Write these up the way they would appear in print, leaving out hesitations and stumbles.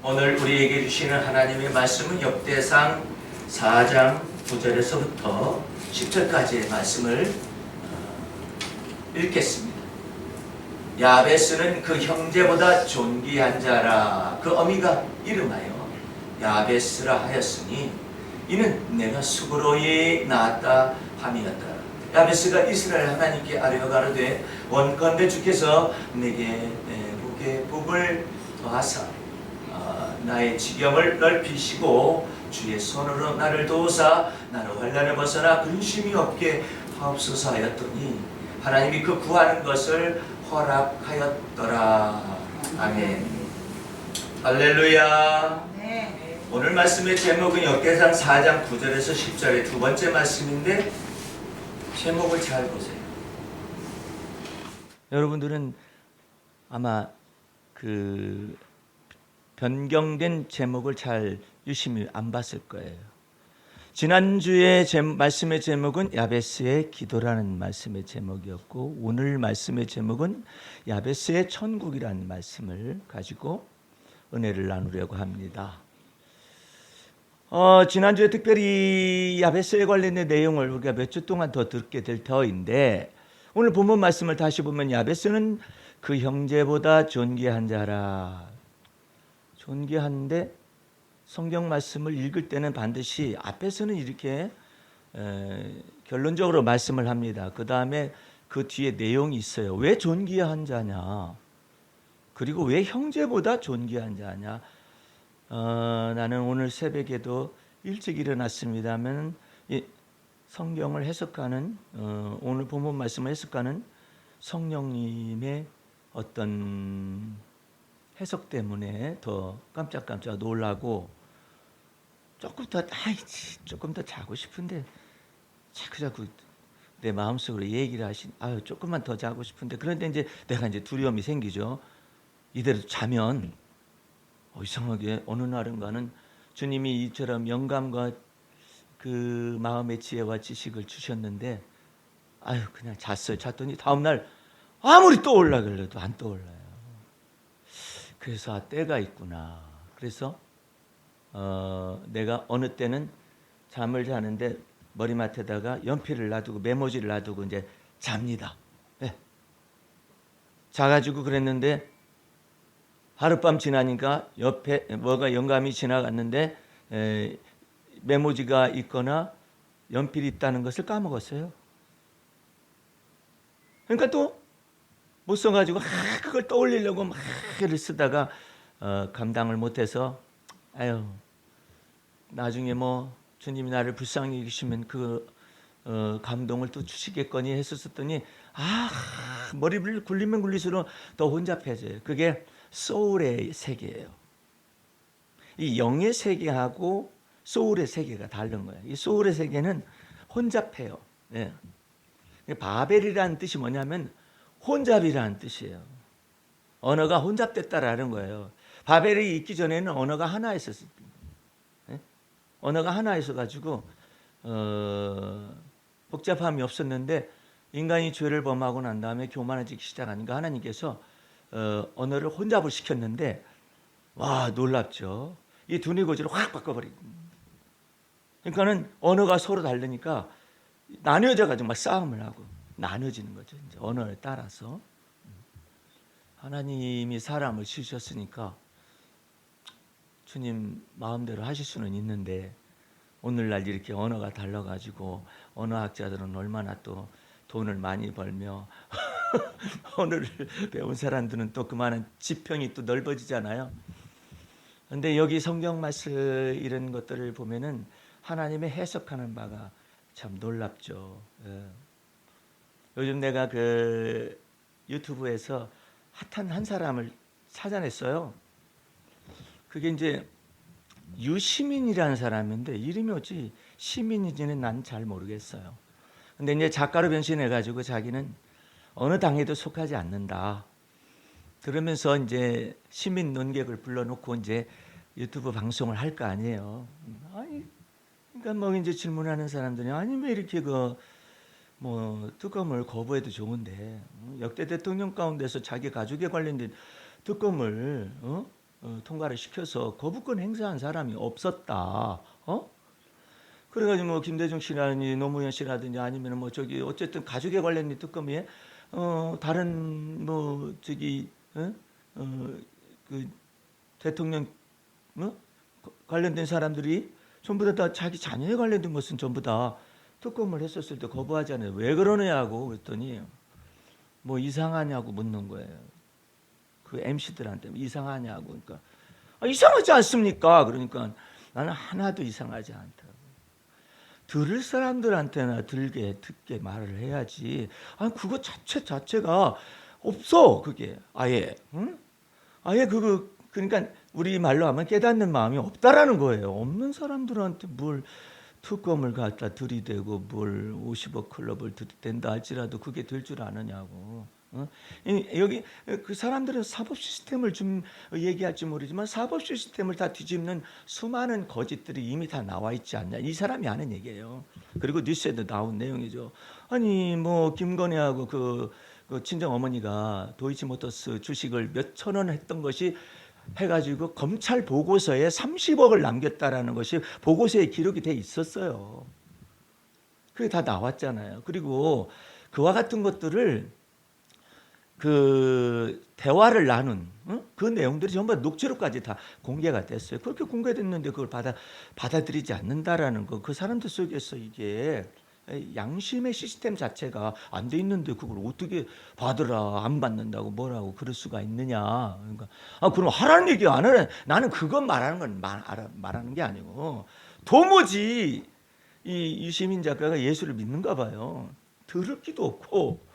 오늘 우리에게 주시는 하나님의 말씀은 역대상 4장 9절에서부터 10절까지의 말씀을 읽겠습니다. 야베스는 그 형제보다 존귀한 자라. 그 어미가 이름하여 야베스라 하였으니 이는 내가 수고로이 낳았다 함이었더라. 야베스가 이스라엘 하나님께 아뢰어 가로되 원컨대 주께서 내게 복의 복을 더하사 나의 지경을 넓히시고 주의 손으로 나를 도우사 나를 환난을 벗어나 근심이 없게 하옵소서 하였더니 하나님이 그 구하는 것을 허락하였더라. 아멘. 할렐루야. 네. 오늘 말씀의 제목은 역대상 4장 9절에서 10절의 두 번째 말씀인데 제목을 잘 보세요. 여러분들은 아마 그 변경된 제목을 잘 유심히 안 봤을 거예요. 지난주에 말씀의 제목은 야베스의 기도라는 말씀의 제목이었고 오늘 말씀의 제목은 야베스의 천국이라는 말씀을 가지고 은혜를 나누려고 합니다. 지난주에 특별히 야베스에 관련된 내용을 우리가 몇 주 동안 더 듣게 될 터인데 오늘 본문 말씀을 다시 보면 야베스는 그 형제보다 존귀한 자라. 존귀한데 성경 말씀을 읽을 때는 반드시 앞에서는 이렇게 결론적으로 말씀을 합니다. 그 다음에 그 뒤에 내용이 있어요. 왜 존귀한 자냐? 그리고 왜 형제보다 존귀한 자냐? 나는 오늘 새벽에도 일찍 일어났습니다만 성경을 해석하는 오늘 본문 말씀을 해석하는 성령님의 어떤 해석 때문에 더 깜짝깜짝 놀라고 조금 더 자고 싶은데 자꾸 내 마음속으로 얘기를 하신 조금만 더 자고 싶은데 그런데 이제 내가 이제 두려움이 생기죠. 이대로 자면 이상하게 어느 날인가는 주님이 이처럼 영감과 그 마음의 지혜와 지식을 주셨는데 그냥 잤어요. 잤더니 다음날 아무리 떠올라길래도 안 떠올라요. 그래서 때가 있구나. 그래서 내가 어느 때는 잠을 자는데 머리맡에다가 연필을 놔두고 메모지를 놔두고 이제 잡니다. 네. 자가지고 그랬는데 하룻밤 지나니까 옆에 뭐가 영감이 지나갔는데 메모지가 있거나 연필이 있다는 것을 까먹었어요. 그러니까 또 못 써가지고 그걸 떠올리려고 막 글을 쓰다가 감당을 못해서 나중에 뭐 주님이 나를 불쌍히 여기시면 그 감동을 또 주시겠거니 했었더니 머리를 굴리면 굴릴수록 더 혼잡해져요. 그게 소울의 세계예요. 이 영의 세계하고 소울의 세계가 다른 거예요. 이 소울의 세계는 혼잡해요. 네. 바벨이라는 뜻이 뭐냐면 혼잡이라는 뜻이에요. 언어가 혼잡됐다라는 거예요. 바벨이 있기 전에는 언어가 하나 있었어요. 네? 언어가 하나 있어가지고 복잡함이 없었는데 인간이 죄를 범하고 난 다음에 교만해지기 시작하니까 하나님께서 언어를 혼잡을 시켰는데 놀랍죠. 이 두뇌고지를 확 바꿔버리고. 그러니까는 언어가 서로 다르니까 나뉘어져가지고 막 싸움을 하고 나눠지는 거죠. 이제 언어에 따라서 하나님이 사람을 지으셨으니까 주님 마음대로 하실 수는 있는데 오늘날 이렇게 언어가 달라가지고 언어학자들은 얼마나 또 돈을 많이 벌며 언어를 배운 사람들은 또 그만한 지평이 또 넓어지잖아요. 그런데 여기 성경 말씀 이런 것들을 보면은 하나님의 해석하는 바가 참 놀랍죠. 요즘 내가 그 유튜브에서 핫한 한 사람을 찾아냈어요. 그게 이제 유시민이라는 사람인데 이름이 어찌 시민인지는 난 잘 모르겠어요. 근데 이제 작가로 변신해가지고 자기는 어느 당에도 속하지 않는다. 그러면서 이제 시민 논객을 불러놓고 이제 유튜브 방송을 할 거 아니에요. 그러니까 뭐 이제 질문하는 사람들이 왜 이렇게 특검을 거부해도 좋은데 역대 대통령 가운데서 자기 가족에 관련된 특검을 통과를 시켜서 거부권 행사한 사람이 없었다. 그래가지고 뭐 김대중 씨라든지 노무현 씨라든지 아니면 뭐 저기 어쨌든 가족에 관련된 특검에 다른 뭐 저기 그 대통령 관련된 사람들이 전부 다 자기 자녀에 관련된 것은 전부 다 특검을 했었을 때 거부하잖아요. 왜 그러느냐고 그랬더니 뭐 이상하냐고 묻는 거예요. 그 MC들한테 이상하냐고. 그러니까 이상하지 않습니까? 그러니까 나는 하나도 이상하지 않다. 들을 사람들한테나 듣게 말을 해야지. 아니 그거 자체가 없어. 그게 아예 아예 그러니까 우리 말로 하면 깨닫는 마음이 없다라는 거예요. 없는 사람들한테 뭘 특검을 갖다 들이대고 뭘 50억 클럽을 들이댄다 할지라도 그게 될 줄 아느냐고. 여기 그 사람들은 사법 시스템을 좀 얘기할지 모르지만 사법 시스템을 다 뒤집는 수많은 거짓들이 이미 다 나와 있지 않냐. 이 사람이 하는 얘기예요. 그리고 뉴스에도 나온 내용이죠. 아니 뭐 김건희하고 그 친정 어머니가 도이치모터스 주식을 몇천 원 했던 것이 해가지고 검찰 보고서에 30억을 남겼다라는 것이 보고서에 기록이 돼 있었어요. 그게 다 나왔잖아요. 그리고 그와 같은 것들을 그 대화를 나눈 그 내용들이 전부 녹취록까지 다 공개가 됐어요. 그렇게 공개됐는데 그걸 받아들이지 않는다라는 거, 그 사람들 속에서 이게 양심의 시스템 자체가 안 돼 있는데 그걸 어떻게 받으라 안 받는다고 뭐라고 그럴 수가 있느냐. 그러니까 그럼 하라는 얘기 안 해. 나는 그건 말하는 게 아니고 도무지 이 유시민 작가가 예수를 믿는가 봐요. 들을 기도 없고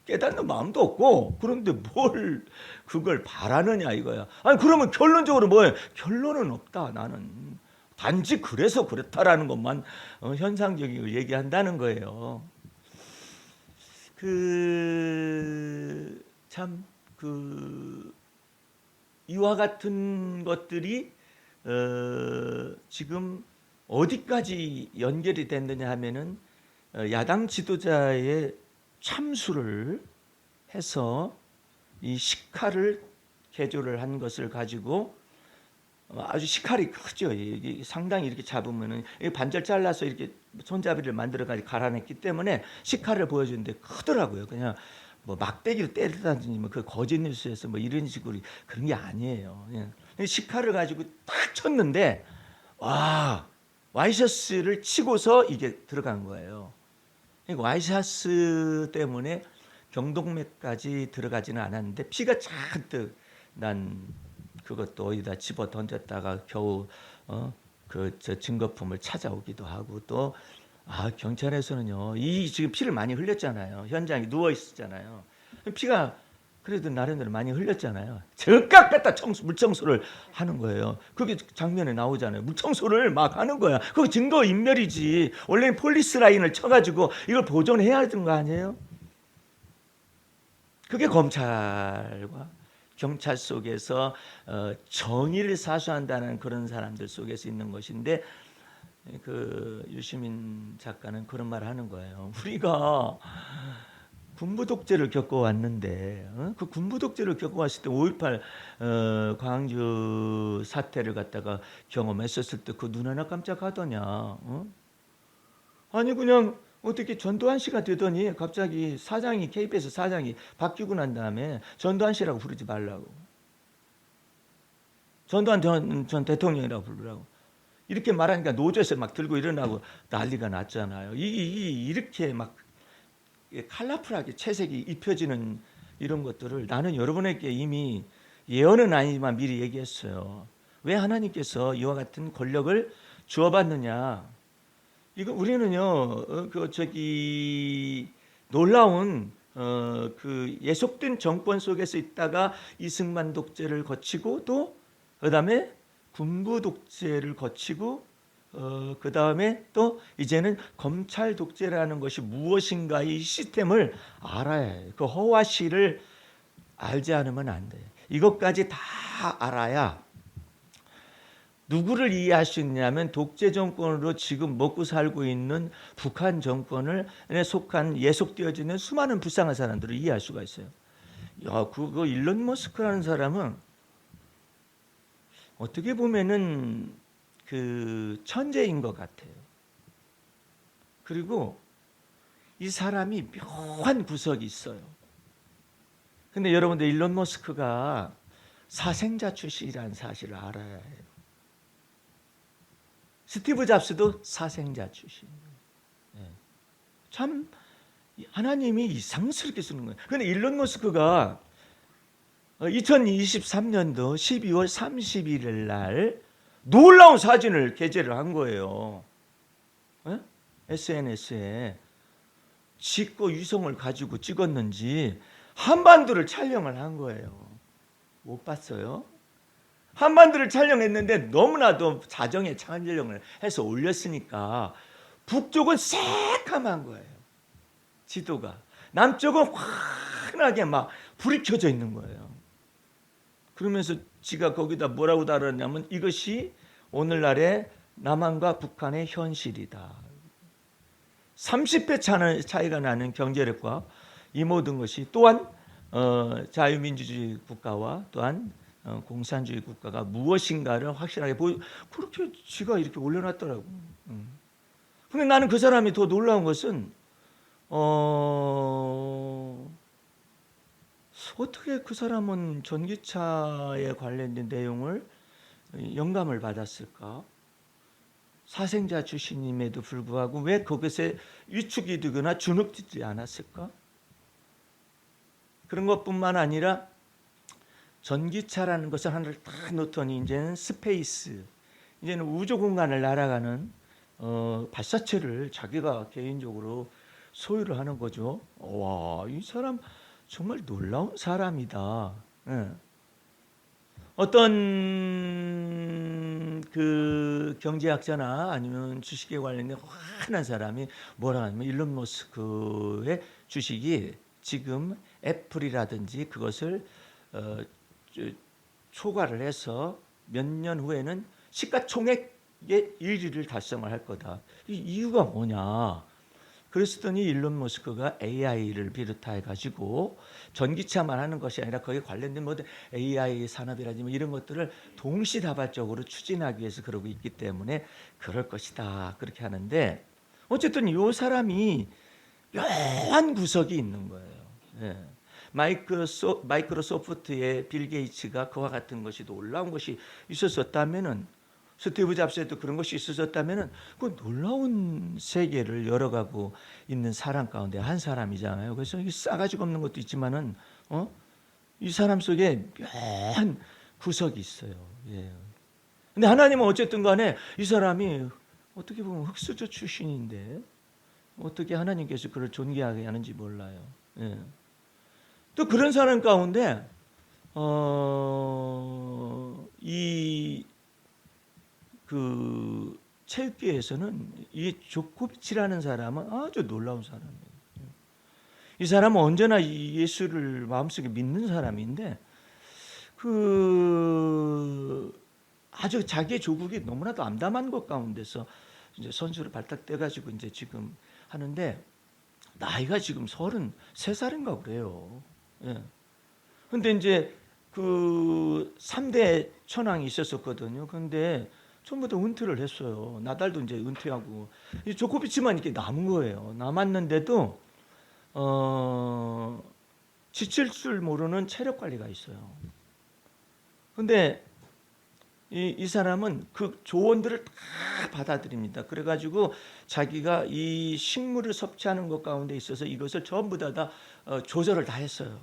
깨닫는 마음도 없고 그런데 뭘 그걸 바라느냐 이거야. 아니 그러면 결론적으로 뭐예요? 결론은 없다. 나는 단지 그래서 그렇다라는 것만 현상적이고 얘기한다는 거예요. 이와 같은 것들이 지금 어디까지 연결이 됐느냐 하면은 야당 지도자의 참수를 해서 이 식칼을 개조를 한 것을 가지고 아주 식칼이 크죠. 상당히 이렇게 잡으면은 반절 잘라서 이렇게 손잡이를 만들어 가지고 갈아냈기 때문에 식칼을 보여주는데 크더라고요. 그냥 뭐 막대기로 때리다든지 뭐 그 거짓 뉴스에서 뭐 이런 식으로 그런 게 아니에요. 식칼을 가지고 딱 쳤는데 와이셔츠를 치고서 이게 들어간 거예요. 와이셔츠 때문에 경동맥까지 들어가지는 않았는데 피가 잔뜩 난 그것도 어디다 집어 던졌다가 겨우 저 증거품을 찾아오기도 하고 또 경찰에서는요 이 지금 피를 많이 흘렸잖아요. 현장에 누워 있었잖아요. 피가 그래도 나름대로 많이 흘렸잖아요. 즉각 갖다 물청소를 하는 거예요. 그게 장면에 나오잖아요. 물청소를 막 하는 거야. 그거 증거 인멸이지. 원래는 폴리스 라인을 쳐가지고 이걸 보존해야 하던 거 아니에요? 그게 검찰과 경찰 속에서 정의를 사수한다는 그런 사람들 속에서 있는 것인데 그 유시민 작가는 그런 말을 하는 거예요. 우리가 군부 독재를 겪어왔는데 그 군부 독재를 겪어왔을 때 5.18 광주 사태를 갖다가 경험했었을 때 그 눈 하나 깜짝하더냐. 아니 그냥 어떻게 전두환 씨가 되더니 갑자기 사장이 KBS 사장이 바뀌고 난 다음에 전두환 씨라고 부르지 말라고. 전두환 전 대통령이라고 부르라고. 이렇게 말하니까 노조에서 막 들고 일어나고 난리가 났잖아요. 이렇게 막 컬러풀하게 채색이 입혀지는 이런 것들을 나는 여러분에게 이미 예언은 아니지만 미리 얘기했어요. 왜 하나님께서 이와 같은 권력을 주어받느냐? 이거 우리는요 놀라운 그 예속된 정권 속에서 있다가 이승만 독재를 거치고 또 그다음에 군부 독재를 거치고 그다음에 또 이제는 검찰 독재라는 것이 무엇인가 이 시스템을 알아야 해요. 그 허와시를 알지 않으면 안 돼요. 이것까지 다 알아야 누구를 이해할 수 있냐면 독재 정권으로 지금 먹고 살고 있는 북한 정권에 속한 예속되어지는 수많은 불쌍한 사람들을 이해할 수가 있어요. 그거 일론 머스크라는 사람은 어떻게 보면은 그 천재인 것 같아요. 그리고 이 사람이 묘한 구석이 있어요. 근데 여러분들 일론 머스크가 사생자 출신이라는 사실을 알아야 해요. 스티브 잡스도 사생자 출신이에요. 참 하나님이 이상스럽게 쓰는 거예요. 그런데 일론 머스크가 2023년도 12월 31일 날 놀라운 사진을 게재를 한 거예요. SNS에 직구 위성을 가지고 찍었는지 한반도를 촬영을 한 거예요. 못 봤어요? 한반도를 촬영했는데 너무나도 자정에 촬영을 해서 올렸으니까 북쪽은 새까만 거예요. 지도가. 남쪽은 환하게 막 불이 켜져 있는 거예요. 그러면서 지가 거기다 뭐라고 달았냐면 이것이 오늘날의 남한과 북한의 현실이다. 30배 차이가 나는 경제력과 이 모든 것이 또한 자유민주주의 국가와 또한 공산주의 국가가 무엇인가를 확실하게 그렇게 지가 이렇게 올려놨더라고. 근데 나는 그 사람이 더 놀라운 것은 어떻게 그 사람은 전기차에 관련된 내용을 영감을 받았을까? 사생자 출신임에도 불구하고 왜 그것에 위축이 되거나 주눅들지 않았을까? 그런 것뿐만 아니라 전기차라는 것을 하나를 딱 놓더니 이제는 스페이스, 이제는 우주 공간을 날아가는 발사체를 자기가 개인적으로 소유를 하는 거죠. 와, 이 사람 정말 놀라운 사람이다. 어떤 그 경제학자나 아니면 주식에 관련된 환한 사람이 뭐라 하냐면 일론 머스크의 주식이 지금 애플이라든지 그것을 초과를 해서 몇 년 후에는 시가총액의 1위를 달성을 할 거다. 이 이유가 뭐냐? 그랬더니 일론 머스크가 AI를 비롯해 가지고 전기차만 하는 것이 아니라 거기에 관련된 모든 AI 산업이라든지 뭐 이런 것들을 동시다발적으로 추진하기 위해서 그러고 있기 때문에 그럴 것이다. 그렇게 하는데 어쨌든 이 사람이 묘한 구석이 있는 거예요. 마이크로소프트의 빌 게이츠가 그와 같은 것이 놀라운 것이 있었었다면은 스티브 잡스에도 그런 것이 있었다면은 그 놀라운 세계를 열어가고 있는 사람 가운데 한 사람이잖아요. 그래서 이 싸가지가 없는 것도 있지만은 이 사람 속에 묘한 구석이 있어요. 근데 하나님은 어쨌든 간에 이 사람이 어떻게 보면 흑수저 출신인데 어떻게 하나님께서 그를 존귀하게 하는지 몰라요. 또 그런 사람 가운데 그 체육계에서는 이 조코비치라는 사람은 아주 놀라운 사람이에요. 이 사람은 언제나 예수를 마음속에 믿는 사람인데 그 아주 자기의 조국이 너무나도 암담한 것 가운데서 이제 선수를 발탁 떼가지고 이제 지금 하는데 나이가 지금 33살인가 그래요. 근데 이제 그 3대 천왕이 있었거든요. 근데 전부 다 은퇴를 했어요. 나달도 이제 은퇴하고 조코비치만 이렇게 남은 거예요. 남았는데도 지칠 줄 모르는 체력 관리가 있어요. 근데 이 사람은 그 조언들을 다 받아들입니다. 그래가지고 자기가 이 식물을 섭취하는 것 가운데 있어서 이것을 전부 다 조절을 다 했어요.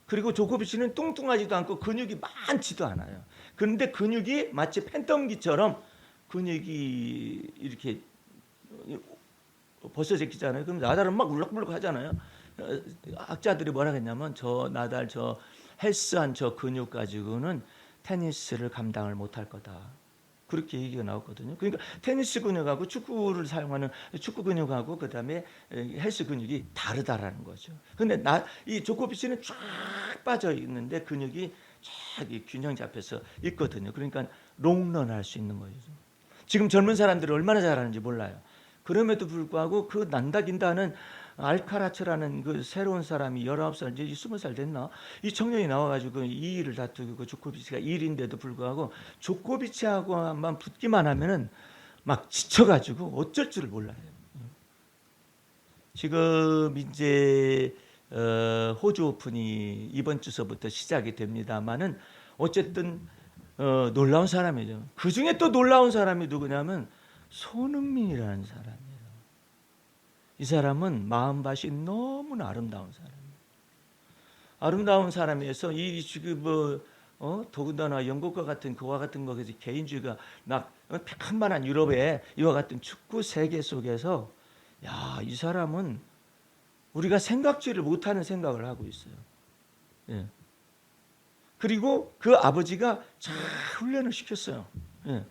그리고 조코비치는 뚱뚱하지도 않고 근육이 많지도 않아요. 그런데 근육이 마치 팬덤기처럼 근육이 이렇게 벗어지잖아요. 그럼 나달은 막 울럭불럭 하잖아요. 학자들이 뭐라 했냐면 저 나달 저 헬스한 저 근육 가지고는 테니스를 감당을 못할 거다. 그렇게 얘기가 나왔거든요. 그러니까 테니스 근육하고 축구를 사용하는 축구 근육하고 그다음에 헬스 근육이 다르다라는 거죠. 근데 이 조코비치는 쫙 빠져 있는데 근육이 쫙 균형 잡혀서 있거든요. 그러니까 롱런 할 수 있는 거죠. 지금 젊은 사람들이 얼마나 잘하는지 몰라요. 그럼에도 불구하고 그 난다긴다는 알카라츠라는 그 새로운 사람이 19살 이제 20살 됐나? 이 청년이 나와가지고 이 일을 다투고 조코비치가 1인데도 불구하고 조코비치하고만 붙기만 하면은 막 지쳐가지고 어쩔 줄을 몰라요. 지금 이제 호주 오픈이 이번 주서부터 시작이 됩니다만은 어쨌든 놀라운 사람이죠. 그 중에 또 놀라운 사람이 누구냐면 손흥민이라는 사람이에요. 이 사람은 마음밭이 너무나 아름다운 사람이에요. 아름다운 사람이어서 이 지금 더군다나 영국과 같은 그와 같은 것이 개인주의가 막 평만한 유럽의 이와 같은 축구 세계 속에서 이 사람은 우리가 생각지를 못하는 생각을 하고 있어요. 예. 그리고 그 아버지가 잘 훈련을 시켰어요. 예.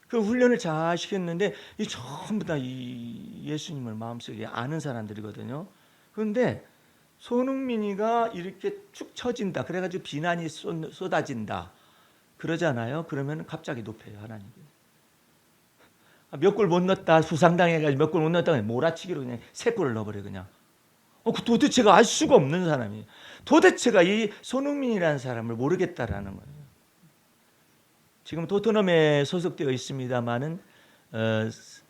그 훈련을 잘 시켰는데 이 전부 다 이 예수님을 마음속에 아는 사람들이거든요. 그런데 손흥민이가 이렇게 축 처진다. 그래가지고 비난이 쏟아진다. 그러잖아요. 그러면 갑자기 높여요, 하나님이. 몇 골 못 넣었다. 부상당해가지고 몇 골 못 넣었다. 몰아치기로 그냥 3골을 넣어버려 그냥. 도대체가 알 수가 없는 사람이에요. 도대체가 이 손흥민이라는 사람을 모르겠다라는 거예요. 지금 토트넘에 소속되어 있습니다만은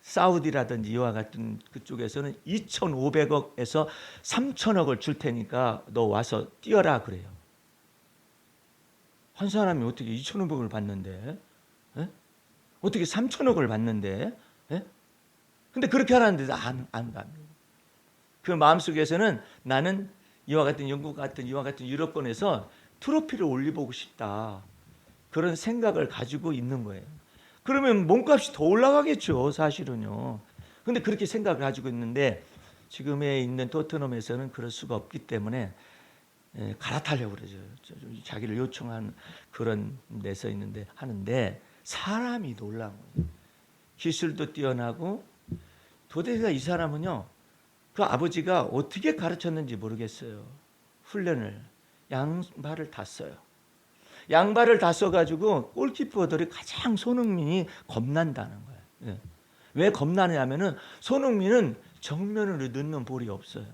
사우디라든지 이와 같은 그쪽에서는 2,500억에서 3,000억을 줄 테니까 너 와서 뛰어라 그래요. 한 사람이 어떻게 2,500억을 받는데? 에? 어떻게 3,000억을 받는데? 에? 근데 그렇게 하라는데 안 갑니다. 그 마음속에서는 나는 이와 같은 영국 같은 이와 같은 유럽권에서 트로피를 올려보고 싶다. 그런 생각을 가지고 있는 거예요. 그러면 몸값이 더 올라가겠죠, 사실은요. 근데 그렇게 생각을 가지고 있는데 지금에 있는 토트넘에서는 그럴 수가 없기 때문에 갈아타려고 그러죠. 자기를 요청한 그런 데서 있는데 하는데 사람이 놀라운 거예요. 기술도 뛰어나고 도대체 이 사람은요. 그 아버지가 어떻게 가르쳤는지 모르겠어요. 훈련을 양발을 다 써요. 양발을 다 써가지고 골키퍼들이 가장 손흥민이 겁난다는 거예요. 예. 왜 겁나냐면은 손흥민은 정면으로 넣는 볼이 없어요.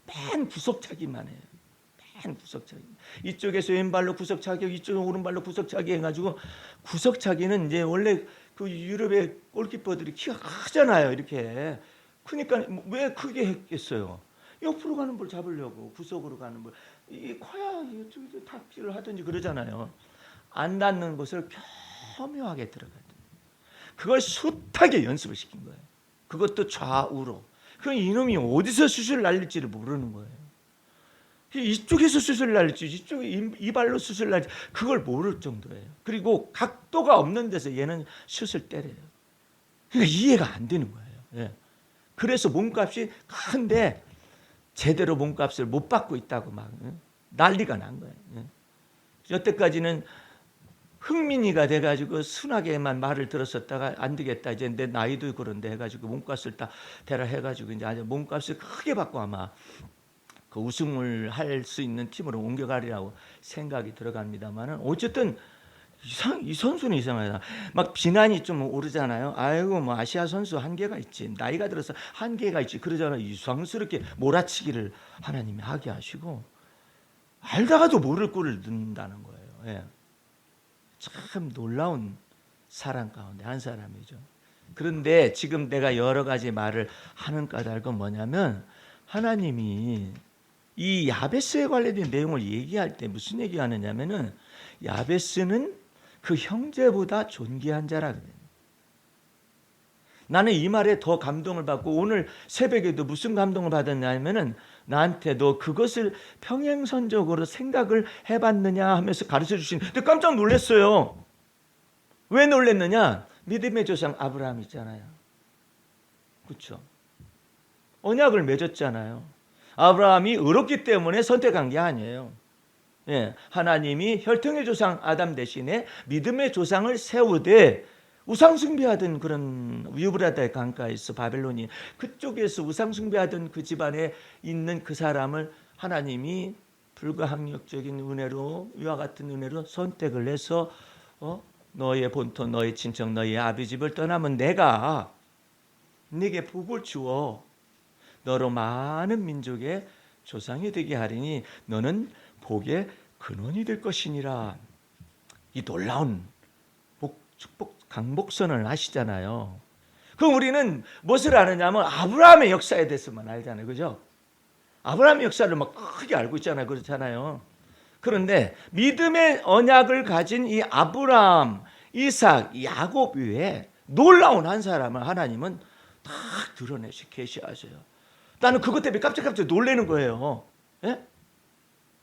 맨 구석차기만 해요. 맨 구석차기. 이쪽에서 왼발로 구석차기, 이쪽에 오른발로 구석차기 해가지고 구석차기는 이제 원래 그 유럽의 골키퍼들이 키가 크잖아요. 이렇게. 그러니까 왜 크게 했겠어요? 옆으로 가는 볼 잡으려고 구석으로 가는 볼. 이게 커야 이쪽에 탁질을 하든지 그러잖아요. 안 닿는 곳을 교묘하게 들어가야 돼요. 그걸 숱하게 연습을 시킨 거예요. 그것도 좌우로. 그 이놈이 어디서 수술을 날릴지를 모르는 거예요. 이쪽에서 수술을 날릴지 이쪽에 이발로 수술을 날릴지 그걸 모를 정도예요. 그리고 각도가 없는 데서 얘는 슛을 때려요. 그러니까 이해가 안 되는 거예요. 예. 그래서 몸값이 큰데 제대로 몸값을 못 받고 있다고 막 난리가 난 거예요. 여태까지는 흥민이가 돼가지고 순하게만 말을 들었었다가 안 되겠다. 이제 내 나이도 그런데 해가지고 몸값을 다 대라 해가지고 이제 아주 몸값을 크게 받고 아마 그 우승을 할 수 있는 팀으로 옮겨가리라고 생각이 들어갑니다만은 어쨌든 이 선수는 이상하다. 막 비난이 좀 오르잖아요. 아이고 뭐 아시아 선수 한계가 있지. 나이가 들어서 한계가 있지. 그러잖아요. 이상스럽게 몰아치기를 하나님이 하게 하시고 알다가도 모를 꼴을 넣는다는 거예요. 예. 참 놀라운 사람 가운데 한 사람이죠. 그런데 지금 내가 여러 가지 말을 하는 까닭은 뭐냐면 하나님이 이 야베스에 관련된 내용을 얘기할 때 무슨 얘기하느냐면은 야베스는 그 형제보다 존귀한 자라 그래요. 나는 이 말에 더 감동을 받고 오늘 새벽에도 무슨 감동을 받았냐면은 나한테 너 그것을 평행선적으로 생각을 해봤느냐 하면서 가르쳐 주신. 근데 깜짝 놀랐어요. 왜 놀랐느냐? 믿음의 조상 아브라함 있잖아요. 그렇죠? 언약을 맺었잖아요. 아브라함이 의롭기 때문에 선택한 게 아니에요. 예, 하나님이 혈통의 조상 아담 대신에 믿음의 조상을 세우되 우상숭배하던 그런 유브라다의 강가에서 바벨론이 그쪽에서 우상숭배하던 그 집안에 있는 그 사람을 하나님이 불가항력적인 은혜로 이와 같은 은혜로 선택을 해서 너의 본토 너의 친척 너의 아비 집을 떠나면 내가 네게 복을 주어 너로 많은 민족의 조상이 되게 하리니 너는 복의 근원이 될 것이니라. 이 놀라운 축복 강복선을 하시잖아요. 그럼 우리는 무엇을 아느냐면 아브라함의 역사에 대해서만 알잖아요. 그죠? 아브라함의 역사를 막 크게 알고 있잖아요. 그렇잖아요. 그런데 믿음의 언약을 가진 이 아브라함, 이삭, 야곱 외에 놀라운 한 사람을 하나님은 다 드러내시 계시하셔요. 나는 그것 때문에 깜짝깜짝 놀라는 거예요. 예?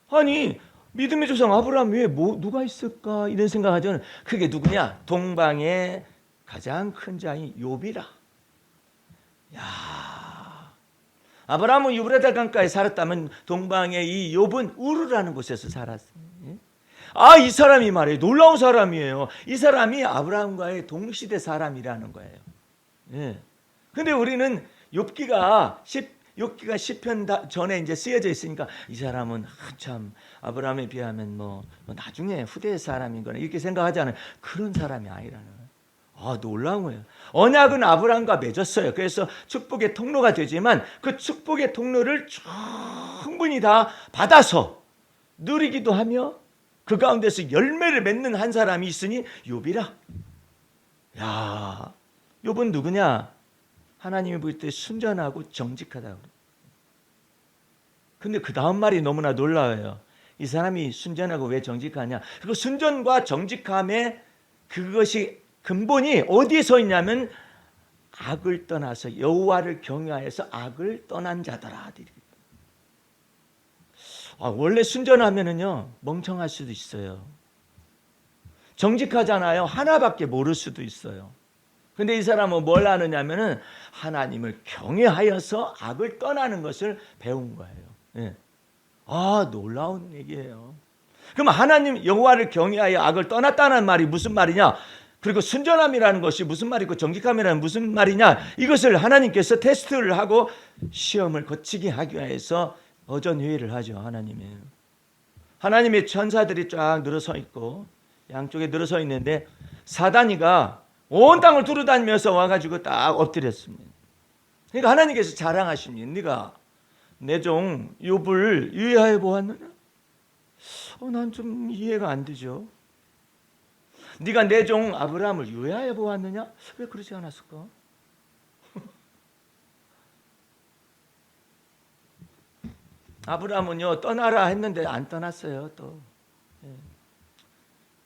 아니 믿음의 조상 아브라함 외에 누가 있을까 이런 생각하지만 그게 누구냐? 동방의 가장 큰 자인 욥이라. 야, 아브라함은 유브라데 강가에 살았다면 동방의 이 욥은 우르라는 곳에서 살았어요. 아, 이 사람이 말이에요. 놀라운 사람이에요. 이 사람이 아브라함과의 동시대 사람이라는 거예요. 예. 근데 우리는 욥기가 시편 전에 이제 쓰여져 있으니까 이 사람은 참 아브라함에 비하면 뭐 나중에 후대의 사람인 거나 이렇게 생각하잖아요. 그런 사람이 아니라는 거예요. 아, 놀라운 거예요. 언약은 아브라함과 맺었어요. 그래서 축복의 통로가 되지만 그 축복의 통로를 충분히 다 받아서 누리기도 하며 그 가운데서 열매를 맺는 한 사람이 있으니 욥이라. 야, 욥은 누구냐? 하나님이 볼 때 순전하고 정직하다. 근데 그 다음 말이 너무나 놀라워요. 이 사람이 순전하고 왜 정직하냐? 그 순전과 정직함의 그것이 근본이 어디에 서 있냐면 악을 떠나서 여호와를 경외하여서 악을 떠난 자더라. 원래 순전하면은요 멍청할 수도 있어요. 정직하잖아요. 하나밖에 모를 수도 있어요. 근데 이 사람은 뭘 아느냐면은 하나님을 경외하여서 악을 떠나는 것을 배운 거예요. 예. 아, 놀라운 얘기예요. 그럼 하나님 여호와를 경외하여 악을 떠났다는 말이 무슨 말이냐? 그리고 순전함이라는 것이 무슨 말이고 정직함이라는 무슨 말이냐? 이것을 하나님께서 테스트를 하고 시험을 거치게 하기 위해서 어전회의를 하죠. 하나님의 천사들이 쫙 늘어서 있고 양쪽에 늘어서 있는데 사단이가 온 땅을 두루다니면서 와가지고 딱 엎드렸습니다. 그러니까 하나님께서 자랑하십니다. 네가 내 종 욥을 유의하여 보았느냐? 난 좀 이해가 안 되죠. 네가 내 종 아브라함을 유의하여 보았느냐? 왜 그러지 않았을까? 아브라함은요 떠나라 했는데 안 떠났어요. 또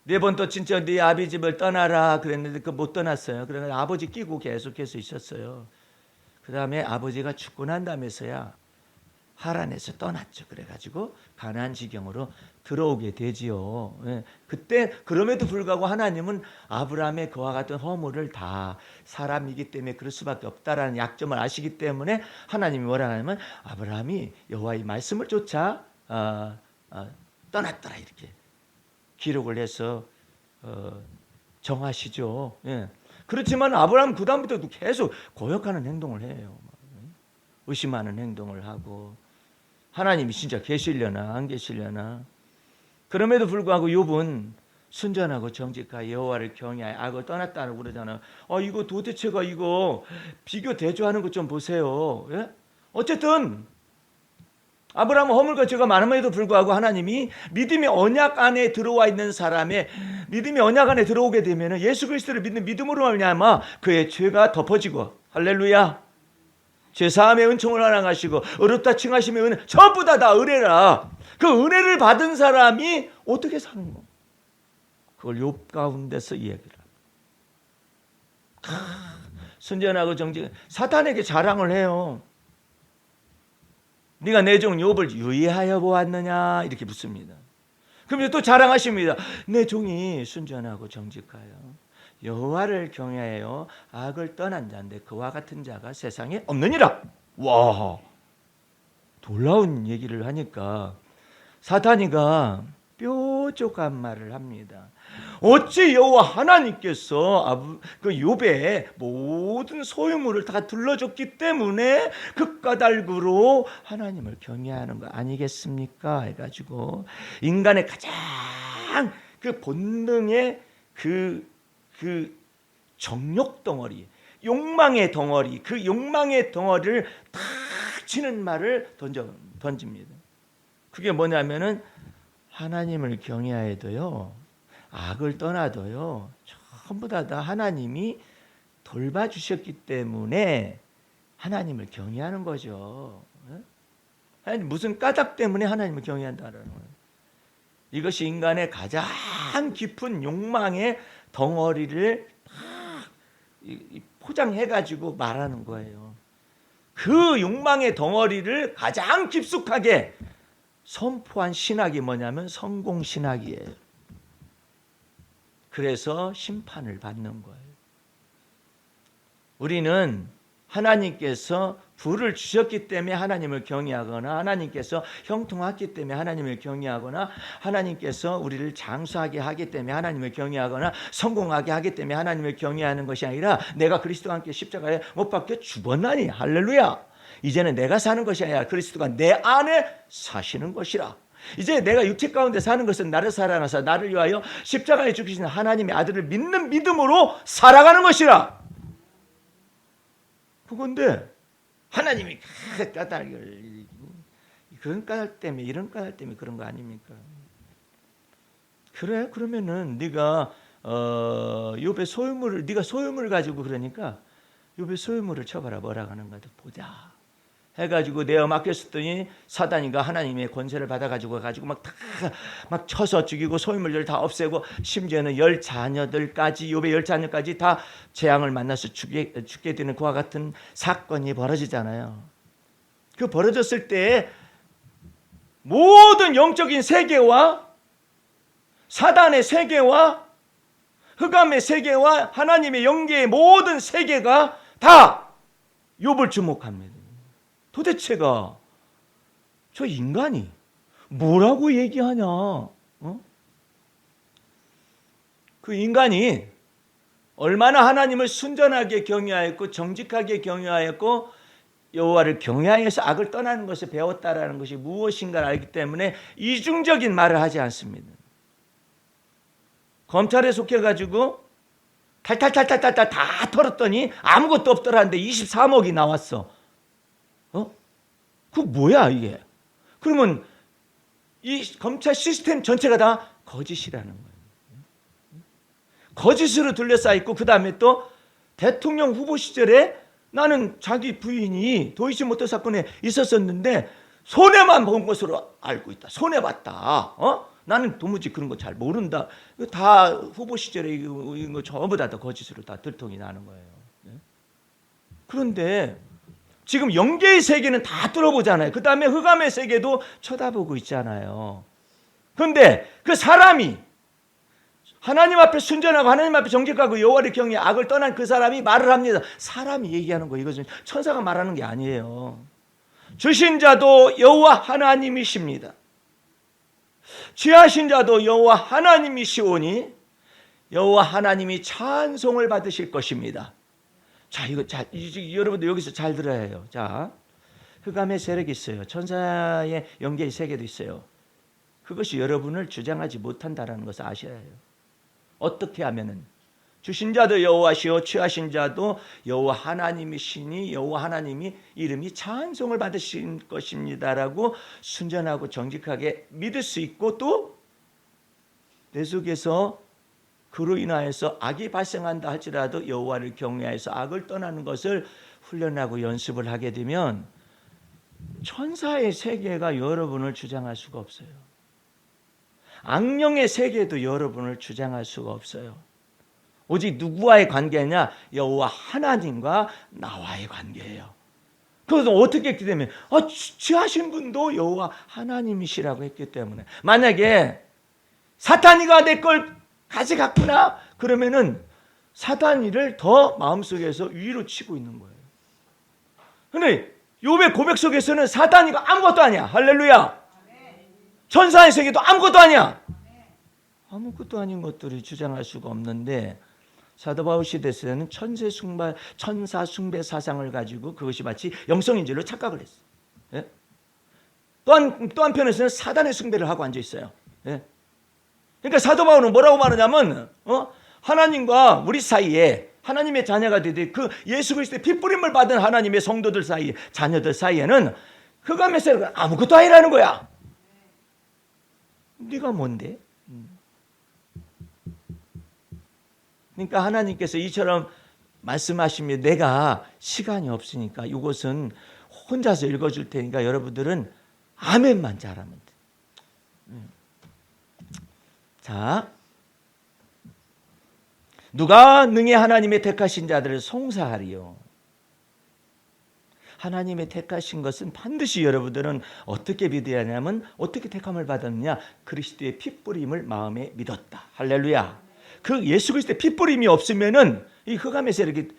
네 번 또 진짜 네 아비 집을 떠나라 그랬는데 그 못 떠났어요. 그러면 아버지 끼고 계속해서 있었어요. 그 다음에 아버지가 죽고 난 다음에서야 하란에서 떠났죠. 그래가지고 가나안 지경으로 들어오게 되지요. 그때 그럼에도 불구하고 하나님은 아브라함의 그와 같은 허물을 다 사람이기 때문에 그럴 수밖에 없다라는 약점을 아시기 때문에 하나님이 뭐라 하냐면 아브라함이 여호와의 말씀을 쫓아 떠났더라 이렇게 기록을 해서 정하시죠. 그렇지만 아브라함 그 다음부터도 계속 고역하는 행동을 해요. 의심하는 행동을 하고 하나님이 진짜 계시려나 안 계시려나. 그럼에도 불구하고 욥은 순전하고 정직하여 여호와를 경외하여 악을 떠났다고 그러잖아요. 이거 도대체가 이거 비교 대조하는 것 좀 보세요. 예? 어쨌든 아브라함은 허물과 죄가 많음에도 불구하고 하나님이 믿음의 언약 안에 들어와 있는 사람의 믿음의 언약 안에 들어오게 되면 예수 그리스도를 믿는 믿음으로 말미암아 그의 죄가 덮어지고 할렐루야. 죄사함의 은총을 허락하시고 의롭다 칭하심의 은혜 전부 다 은혜라. 그 은혜를 받은 사람이 어떻게 사는 거? 그걸 욥 가운데서 이야기를 순전하고 정직. 사탄에게 자랑을 해요. 네가 내 종 욥을 유의하여 보았느냐 이렇게 묻습니다. 그럼 또 자랑하십니다. 내 종이 순전하고 정직하여 여호와를 경외하여 악을 떠난 자인데 그와 같은 자가 세상에 없느니라. 와, 놀라운 얘기를 하니까 사탄이가 뾰족한 말을 합니다. 어찌 여호와 하나님께서 그 욥의 모든 소유물을 다 둘러줬기 때문에 그 까닭으로 하나님을 경외하는 거 아니겠습니까? 해가지고 인간의 가장 그 본능의 그 정욕 덩어리, 욕망의 덩어리, 그 욕망의 덩어리를 다 치는 말을 던집니다. 그게 뭐냐면은 하나님을 경외하여도요, 악을 떠나도요, 전부 다 하나님이 돌봐주셨기 때문에 하나님을 경외하는 거죠. 아니, 무슨 까닭 때문에 하나님을 경외한다는 거예요. 이것이 인간의 가장 깊은 욕망의 덩어리를 포장해가지고 말하는 거예요. 그 욕망의 덩어리를 가장 깊숙하게 선포한 신학이 뭐냐면 성공신학이에요. 그래서 심판을 받는 거예요. 우리는 하나님께서 부를 주셨기 때문에 하나님을 경외하거나, 하나님께서 형통하기 때문에 하나님을 경외하거나, 하나님께서 우리를 장수하게 하기 때문에 하나님을 경외하거나, 성공하게 하기 때문에 하나님을 경외하는 것이 아니라, 내가 그리스도와 함께 십자가에 못 박혀 죽었나니 할렐루야, 이제는 내가 사는 것이 아니라 그리스도가 내 안에 사시는 것이라. 이제 내가 육체 가운데 사는 것은 나를 살아나서 나를 위하여 십자가에 죽으신 하나님의 아들을 믿는 믿음으로 살아가는 것이라. 그건데 하나님이 까닭을, 그런 까닭 때문에, 이런 까닭 때문에 그런 거 아닙니까? 그래? 그러면은 네가 욥의 소유물을, 네가 소유물을 가지고, 그러니까 욥의 소유물을 쳐봐라. 뭐라고 하는가 보자 해가지고 내어 맡겼었더니 사단이가 하나님의 권세를 받아가지고 막 쳐서 죽이고 소유물들을 다 없애고, 심지어는 10자녀들까지, 욥의 10자녀까지 다 재앙을 만나서 죽게 되는 그와 같은 사건이 벌어지잖아요. 그 벌어졌을 때 모든 영적인 세계와 사단의 세계와 흑암의 세계와 하나님의 영계의 모든 세계가 다 욥을 주목합니다. 도대체가 저 인간이 뭐라고 얘기하냐? 그 인간이 얼마나 하나님을 순전하게 경외하였고 정직하게 경외하였고 여호와를 경외하여서 악을 떠나는 것을 배웠다라는 것이 무엇인가를 알기 때문에 이중적인 말을 하지 않습니다. 검찰에 속해가지고 탈탈탈탈탈 다 털었더니 아무것도 없더라는데 23억이 나왔어. 그거 뭐야 이게? 그러면 이 검찰 시스템 전체가 다 거짓이라는 거예요. 거짓으로 둘러싸여 있고, 그 다음에 또 대통령 후보 시절에 나는 자기 부인이 도이치모터 사건에 있었었는데 손해만 본 것으로 알고 있다. 손해봤다. 나는 도무지 그런 거 잘 모른다. 다 후보 시절에 이거 전부 다 거짓으로 다 들통이 나는 거예요. 그런데 지금 영계의 세계는 다 뚫어보잖아요. 그 다음에 흑암의 세계도 쳐다보고 있잖아요. 그런데 그 사람이 하나님 앞에 순전하고 하나님 앞에 정직하고 여호와를 경외 악을 떠난 그 사람이 말을 합니다. 사람이 얘기하는 거, 이것은 천사가 말하는 게 아니에요. 주신 자도 여호와 하나님이십니다. 취하신 자도 여호와 하나님이시오니 여호와 하나님이 찬송을 받으실 것입니다. 자, 여러분들 여기서 잘 들어야 해요. 자, 흑암의 세력이 있어요. 천사의 영계의 세계도 있어요. 그것이 여러분을 주장하지 못한다는 것을 아셔야 해요. 어떻게 하면은 주신 자도 여호와시오 취하신 자도 여호와 하나님이시니 여호와 하나님이 이름이 찬송을 받으신 것입니다라고 순전하고 정직하게 믿을 수 있고, 또 내 속에서 그로 인하여서 악이 발생한다 할지라도 여호와를 경외하여서 악을 떠나는 것을 훈련하고 연습을 하게 되면 천사의 세계가 여러분을 주장할 수가 없어요. 악령의 세계도 여러분을 주장할 수가 없어요. 오직 누구와의 관계냐? 여호와 하나님과 나와의 관계예요. 그래서 어떻게 했기 때문에 취하신 분도 여호와 하나님이시라고 했기 때문에, 만약에 사탄이가 내 걸 가져갔구나 그러면은 사탄이를 더 마음속에서 위로 치고 있는 거예요. 근데 욥의 고백 속에서는 사탄이가 아무것도 아니야. 할렐루야. 천사의 세계도 아무것도 아니야. 아무것도 아닌 것들을 주장할 수가 없는데, 사도 바울 시대에서는 천사 숭배 사상을 가지고 그것이 마치 영성인 줄로 착각을 했어요. 예? 또 한편에서는 사단의 숭배를 하고 앉아 있어요. 예? 그러니까 사도 바울은 뭐라고 말하냐면 하나님과 우리 사이에 하나님의 자녀가 되되 그 예수 그리스도의 핏부림을 받은 하나님의 성도들 사이, 자녀들 사이에는 흑암에서 아무것도 아니라는 거야. 네가 뭔데? 그러니까 하나님께서 이처럼 말씀하시면 내가 시간이 없으니까 이것은 혼자서 읽어줄 테니까 여러분들은 아멘만 잘하면 돼. 자, 누가 능히 하나님의 택하신 자들을 송사하리요. 하나님의 택하신 것은 반드시 여러분들은 어떻게 믿어야 하냐면 어떻게 택함을 받았느냐? 그리스도의 핏부림을 마음에 믿었다. 할렐루야. 그 예수 그리스도의 핏부림이 없으면은 이 흑암에서 이렇게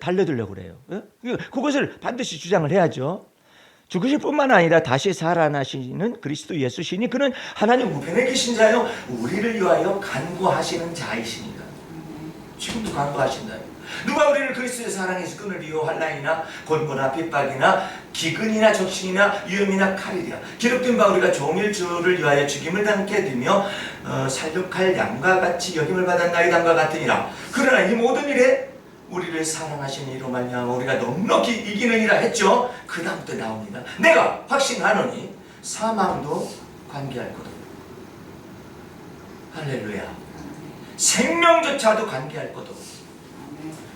달려들려고 그래요. 그것을 반드시 주장을 해야죠. 죽으실 뿐만 아니라 다시 살아나시는 그리스도 예수시니 그는 하나님 우편에 계신 자요 우리를 위하여 간구하시는 자이시니까. 지금도 간구하신다. 누가 우리를 그리스도의 사랑에서 끊으리요? 환난이나 곤고나 핍박이나 기근이나 적신이나 위험이나 칼이랴. 기록된 바 우리가 종일 주를 위하여 죽임을 당케 되며 살육할 양과 같이 여김을 받았나이다과 같으니라. 그러나 이 모든 일에 우리를 사랑하신 이로 말미암아 우리가 넉넉히 이기느니라 했죠. 그 다음부터 나옵니다. 내가 확신하노니 사망도 관계할 것 없고 할렐루야. 생명조차도 관계할 것 없고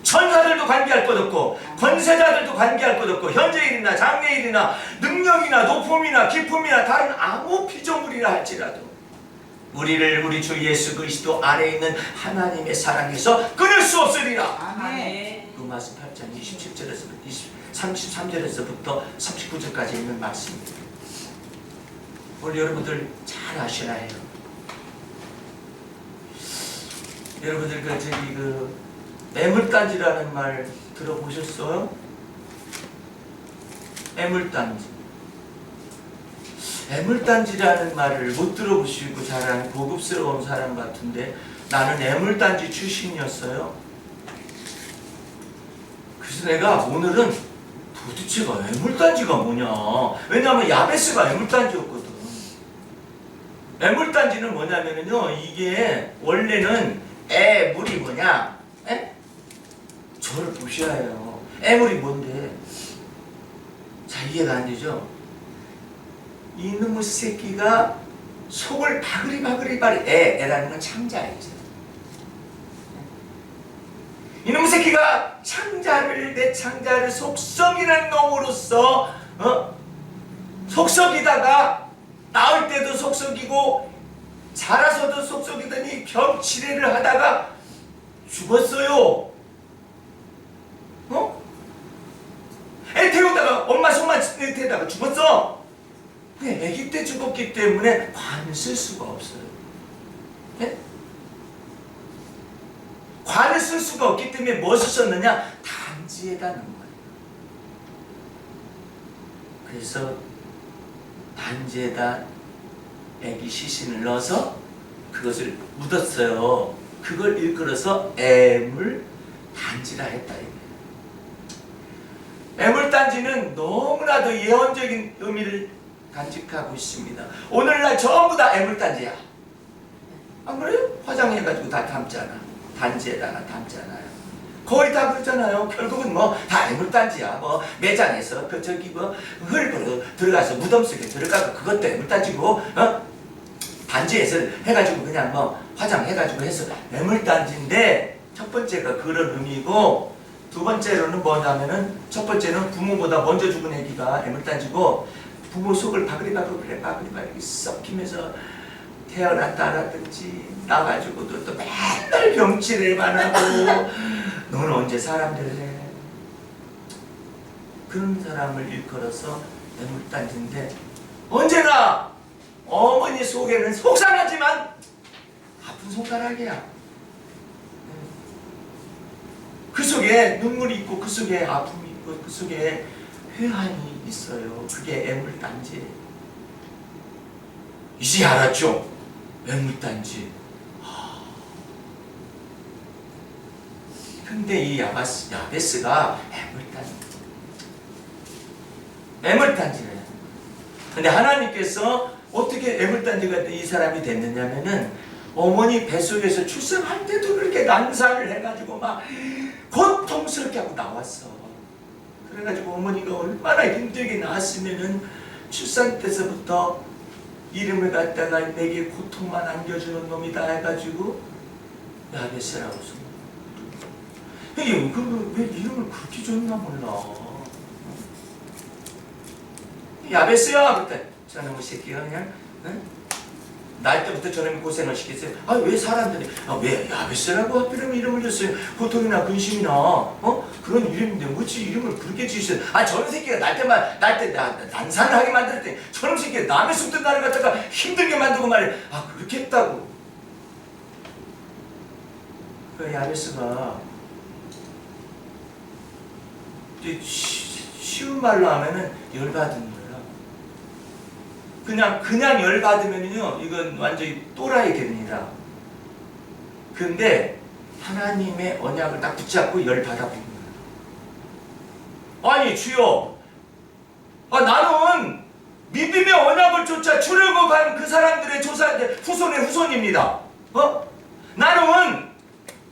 천사들도 관계할 것 없고 권세자들도 관계할 것 없고 현재일이나 장래일이나 능력이나 높음이나 기품이나 다른 아무 피조물이라 할지라도 우리를 우리 주 예수 그리스도 안에 있는 하나님의 사랑에서 끊을 수 없으리라. 아멘. 로마서 8장 27절에서 33절에서부터 39절까지 있는 말씀입니다. 오늘 여러분들 잘 아셔야 해요. 여러분들 애물단지라는 말 들어보셨어요? 애물단지. 애물단지라는 말을 못 들어보시고 자란 고급스러운 사람 같은데 나는 애물단지 출신이었어요. 그래서 내가 오늘은 도대체가 애물단지가 뭐냐. 왜냐하면 야베스가 애물단지였거든. 애물단지는 뭐냐면요, 이게 원래는 애물이 뭐냐? 저를 보셔야 해요. 애물이 뭔데? 자, 이해가 안 되죠? 이놈의 새끼가 속을 바그리바그리 애라는 건 창자이죠. 이놈의 새끼가 내 창자를 속썩이는 놈으로서 속썩이다가 나올 때도 속썩이고 자라서도 속썩이더니 병치레를 하다가 죽었어요. 애 태우다가 엄마 손만 태우다가 죽었어. 아기 때 죽었기 때문에 관을 쓸 수가 없어요. 네? 관을 쓸 수가 없기 때문에 무엇을 썼느냐? 단지에다 넣은 거예요. 그래서 단지에다 아기 시신을 넣어서 그것을 묻었어요. 그걸 일컬어서 애물 단지라 했다. 애물단지는 너무나도 예언적인 의미를 간직하고 있습니다. 오늘날 전부 다 애물단지야. 안 그래요? 화장해가지고 다 담잖아. 단지에다가 담잖아요. 거의 다 그렇잖아요. 결국은 다 애물단지야. 매장에서 흙으로 들어가서 무덤 속에 들어가고 그것도 애물단지고 단지에서 해가지고 그냥 화장해가지고 해서 애물단지인데 첫 번째가 그런 의미고 두 번째로는 뭐냐면은 첫 번째는 부모보다 먼저 죽은 애기가 애물단지고 부모 속을 바그리바그리 썩히면서 태어났다라든지 나가지고도 또 맨날 병치레만 하고 너는 언제 사람 될래? 그런 사람을 일컬어서 애물단지인데 언제나 어머니 속에는 속상하지만 아픈 손가락이야. 그 속에 눈물이 있고 그 속에 아픔이 있고 그 속에 회한이 있어요. 그게 애물단지. 이제 알았죠? 애물단지. 근데 이 야베스가 애물단지래요. 근데 하나님께서 어떻게 애물단지가 이 사람이 됐느냐면은 어머니 뱃속에서 출생할 때도 그렇게 난사를 해가지고 막 고통스럽게 하고 나왔어. 그래가지고 어머니가 얼마나 힘들게 낳았으면은 출산 때서부터 이름을 갖다가 내게 고통만 안겨주는 놈이다 해가지고 야베스라고 써. 이게 왜 이름을 그렇게 줬나 몰라. 야베스야 그때 저놈의 새끼가 그냥 날 때부터 저놈이 고생을 시켰어요. 아 왜 사람들이 왜 야베스라고 하필이면 이름을 줬어요. 고통이나 근심이나 그런 이름인데 뭐지 이름을 그렇게 지으셨어요. 아 저런 새끼가 날 때 난산을 하게 만들었더니 저런 새끼가 남의 숨든 나를 갖다가 힘들게 만들고 말이야. 아 그렇게 했다고. 그 야베스가 쉬운 말로 하면은 열받은 거야. 그냥 열받으면요 이건 완전히 또라이 됩니다. 근데 하나님의 언약을 딱 붙잡고 열받아버린 거야. 아니 주여, 나는 믿음의 언약을 쫓아 주려고 간 그 사람들의 후손의 후손입니다. 나는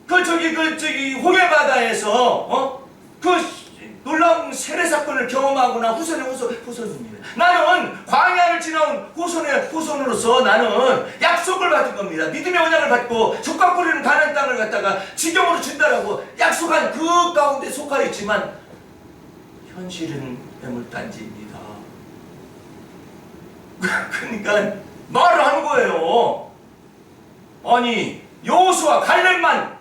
저기 호계바다에서 그 놀라운 세례 사건을 경험하거나 후손의 후손입니다. 나는 광야를 지나온 후손의 후손으로서 나는 약속을 받은 겁니다. 믿음의 언약을 받고 젖과 꿀이는 가나안 땅을 갖다가 지경으로 준다라고 약속한 그 가운데 속하여 있지만 현실은 매물단지입니다. 그러니까 말을 하는 거예요. 아니 여호수아 갈렙만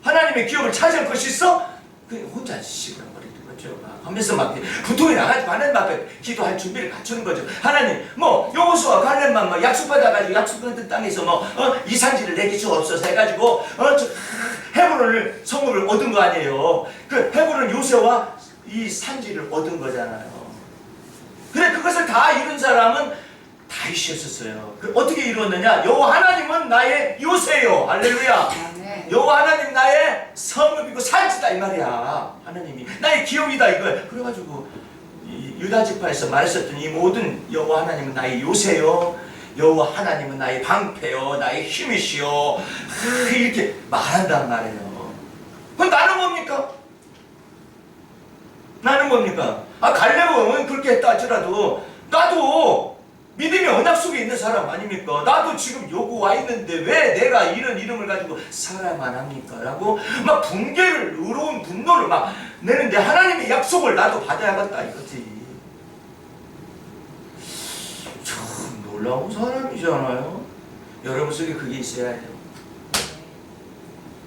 하나님의 기업을 차지할 것이 있어? 혼자 시끄러버리는 거죠. 하면서 막 부통이 나가지고 하나님 앞에 기도할 준비를 갖추는 거죠. 하나님 여호수아 갈렙만 막 약속받아가지고 약속받은 땅에서 이 산지를 내게 주옵소서 해가지고 헤브론을 성읍을 얻은 거 아니에요. 그 헤브론 요새와 이 산지를 얻은 거잖아요. 그래 그것을 다 이룬 사람은 다윗이었어요. 어떻게 이루었느냐? 여호와 하나님은 나의 요새요. 할렐루야. 여호와 하나님 나의 성읍이고 산지다 이 말이야. 하나님이 나의 기업이다 이거야. 그래가지고 이 유다 지파에서 말했었더니 이 모든 여호와 하나님은 나의 요새요, 여호와 하나님은 나의 방패요, 나의 힘이시요 이렇게 말한단 말이에요. 그럼 나는 뭡니까? 갈렙은 그렇게 했다 할지라도 나도 믿음의 언약 속에 있는 사람 아닙니까? 나도 지금 여기 와 있는데 왜 내가 이런 이름을 가지고 살아야만 합니까? 라고 막 붕괴를, 의로운 분노를 막 내는데 하나님의 약속을 나도 받아야겠다 이거지. 참 놀라운 사람이잖아요. 여러분 속에 그게 있어야 해요.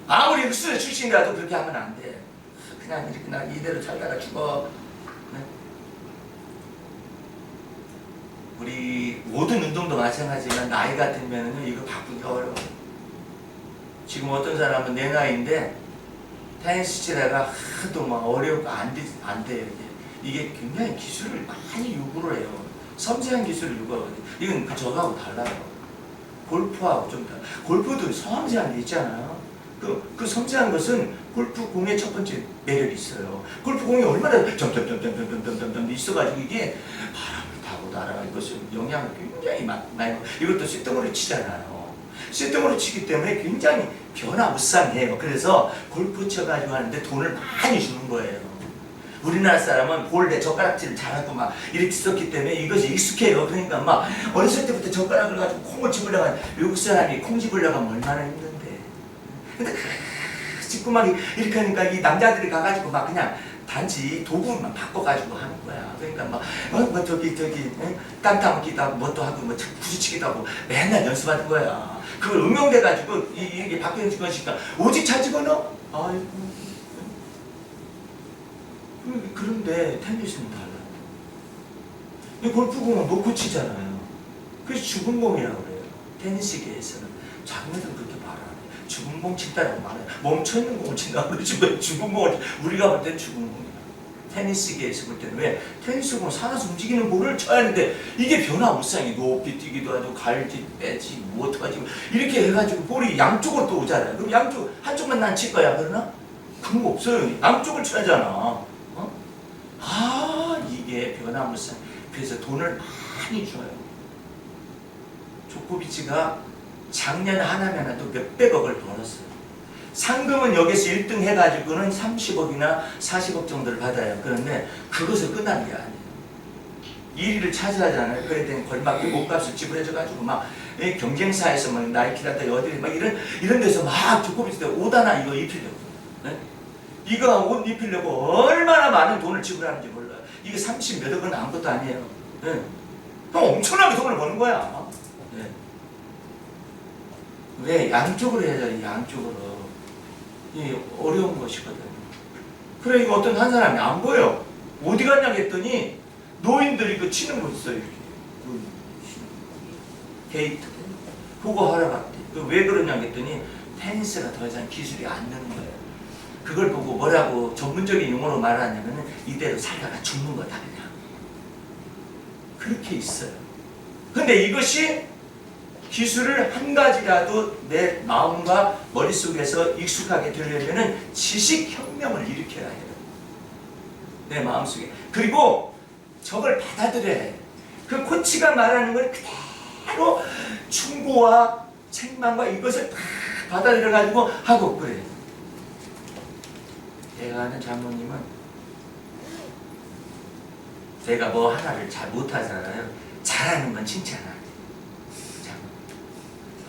아무리 흑수저 출신이라도 그렇게 하면 안 돼. 그냥 이렇게 나 이대로 살다가 죽어. 우리 모든 운동도 마찬가지지만 나이가 들면은 이거 바꾸기가 어려워. 지금 어떤 사람은 내 나이인데 테니스 치다가 하도 막 어렵고 안 돼요. 이게 굉장히 기술을 많이 요구를 해요. 섬세한 기술을 요구하거든요. 이건 저거하고 달라요. 골프하고 좀 달라요. 골프도 섬세한 게 있잖아요. 그 섬세한 것은 골프공의 첫 번째 매력이 있어요. 골프공이 얼마나 점점점점점점점점 있어가지고 이게 나라가 이것은 영향을 굉장히 많이 이것도 쇳덩어리 치잖아요. 쇳덩어리 치기 때문에 굉장히 변화무쌍해요. 그래서 골프 쳐가지고 하는데 돈을 많이 주는 거예요. 우리나라 사람은 볼에 젓가락질을 잘하고 막 이렇게 썼기 때문에 이것이 익숙해요. 그러니까 막 어렸을 때부터 젓가락을 가지고 콩을 집으려고 하면 외국 사람이 콩 집으려고 하면 얼마나 힘든데. 근데 짚고 막 이렇게 하니까 이 남자들이 가가지고 막 그냥 단지 도구만 바꿔가지고 하는 거야. 그러니까 막 저기 땅 따먹기도 하고 뭣도 하고 뭐 부딪히기도 하고 맨날 연습하는 거야. 그걸 응용돼가지고 이게 바뀌는 것이니까 오직 잘 집어넣어? 아이고. 그런데 테니스는 달라요. 이 골프공은 놓고 치잖아요. 그래서 죽은 공이라고 그래요. 테니스계에서는 자기네들은 그렇게 말 안 해. 죽은 공 친다라고 말해요. 멈춰있는 공을 친다고 그러지 왜 죽은 공을 우리가 볼 땐 죽은 공이야. 테니스계에서 볼 때는 왜 테니스공은 살아서 움직이는 공을 쳐야 하는데 이게 변화무쌍이 높이 뛰기도 하고 갈지 빼지 뭐 어떡하지 이렇게 해가지고 볼이 양쪽으로 또 오잖아요. 그럼 양쪽 한쪽만 난 칠 거야 그러나? 그런 거 없어요. 양쪽을 쳐야잖아. 이게 변화무쌍. 그래서 돈을 많이 줘요. 조코비치가 작년 하나면 또 몇백억을 벌었어요. 상금은 여기서 1등 해가지고는 30억이나 40억 정도를 받아요. 그런데 그것을 끝나는 게 아니에요. 1위를 차지하잖아요. 그랬더니 걸맞게 몸값을 지불해줘가지고 막 경쟁사에서 막 나이키라든지 어디 막 이런 데서 막 조금 있을 때 옷 하나 이거 입히려고. 네? 이거 옷 입히려고 얼마나 많은 돈을 지불하는지 몰라요. 이게 30 몇 억은 아무것도 아니에요. 네. 엄청나게 돈을 버는 거야. 네. 왜? 양쪽으로 해야 돼, 양쪽으로. 이 어려운 것이거든. 그래, 이거 어떤 한 사람이 안 보여. 어디 갔냐고 했더니, 노인들이 그 치는 거 있어요, 이렇게. 게이트. 그거 하러 갔대. 왜 그러냐고 했더니, 테니스가 더 이상 기술이 안 느는 거예요. 그걸 보고 뭐라고 전문적인 용어로 말하냐면은, 이대로 살다가 죽는 거다, 그냥. 그렇게 있어요. 근데 이것이 기술을 한 가지라도 내 마음과 머릿속에서 익숙하게 되려면은 지식혁명을 일으켜야 해요. 내 마음속에. 그리고 저걸 받아들여야 해요. 그 코치가 말하는 걸 그대로 충고와 책망과 이것을 다 받아들여가지고 하고 그래요. 제가 아는 장모님은 제가 뭐 하나를 잘 못하잖아요. 잘하는 건 칭찬하죠.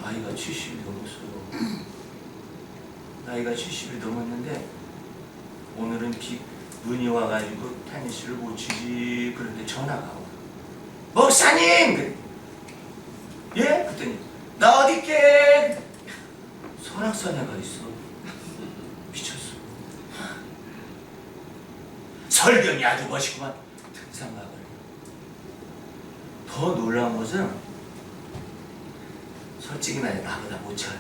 나이가 70이 넘었어요. 나이가 70이 넘었는데 오늘은 눈이 와가지고 테니스를 못 치지. 그런데 전화가 와. 목사님! 예? 그랬더니 나 어디 있게? 설악산에가 있어. 미쳤어. 설경이 아주 멋있구만. 등산각을. 더 놀라운 것은 솔직히 말해 나보다 못 쳐요.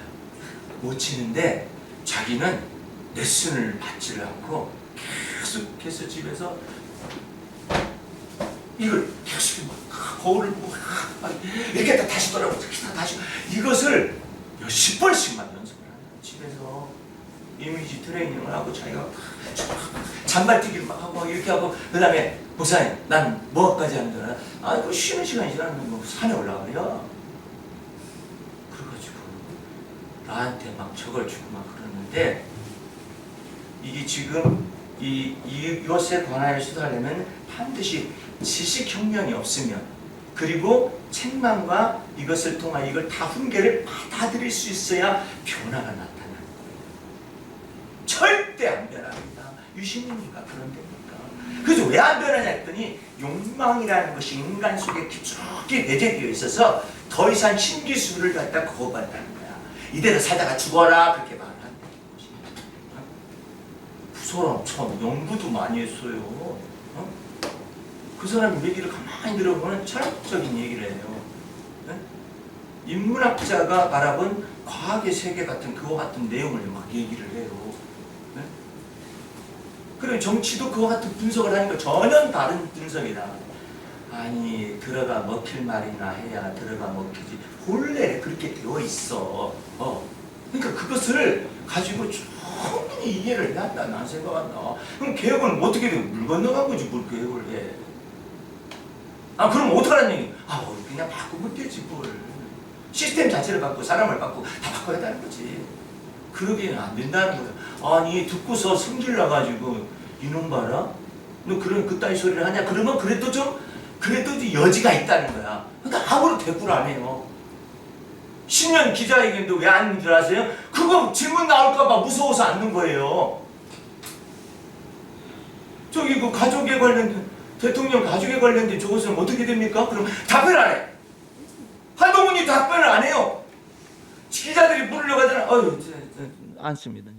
못 치는데 자기는 레슨을 받지를 않고 계속해서 집에서 이걸 계속 막 거울을 보고 이렇게 다시 돌아보고 다시 이것을 몇십 번씩만 연습을 하는 거예요. 집에서 이미지 트레이닝을 하고 자기가 잔발뛰기를 막 하고 이렇게 하고 그 다음에 목사님 난 뭐까지 하는 줄 알아? 아 이거 쉬는 시간이 지나면 뭐 산에 올라가요. 나한테 막 저걸 주고 막 그러는데 이게 지금 이것에 관하여 수사하려면 반드시 지식혁명이 없으면 그리고 책망과 이것을 통한 이걸 다 훈계를 받아들일 수 있어야 변화가 나타나는 거예요. 절대 안 변합니다. 유신입니까? 그런 겁니까? 그래서 왜 안 변하냐 했더니 욕망이라는 것이 인간 속에 깊숙이 내재되어 있어서 더 이상 신기술을 갖다 거부한다는 거야. 이대로 살다가 죽어라 그렇게 말하는 것입니다. 그 사람 참 연구도 많이 했어요. 그 사람 얘기를 가만히 들어보면 철학적인 얘기를 해요. 인문학자가 바라본 과학의 세계 같은 그와 같은 내용을 막 얘기를 해요. 그리고 정치도 그와 같은 분석을 하니까 전혀 다른 분석이다. 아니 들어가 먹힐 말이나 해야 들어가 먹히지. 본래 그렇게 되어 있어. 그러니까 그것을 가지고 충분히 이해를 해야 한다. 난 생각한다. 그럼 개혁은 어떻게 돼? 물 건너간 거지 뭘 개혁을 해. 아 그럼 어떡하라는 얘기? 그냥 바꾸면 되지 뭘. 시스템 자체를 바꾸고 사람을 바꾸고 다 바꿔야 한다는 거지. 그러기는 안 된다는 거야. 아니 듣고서 성질 나가지고 이놈 봐라. 너 그런 그따위 소리를 하냐? 그러면 그래도 여지가 있다는 거야. 그러니까 아무런 대꾸를 안 해요. 신년 기자회견도 왜 안 줄 아세요? 그거 질문 나올까봐 무서워서 안 넣은 거예요. 저기 그 가족에 관련된 대통령 가족에 관련된 저것은 어떻게 됩니까? 그럼 답변 안 해. 한동훈이 답변을 안 해요. 기자들이 물으려고 하잖아. 안 씁니다.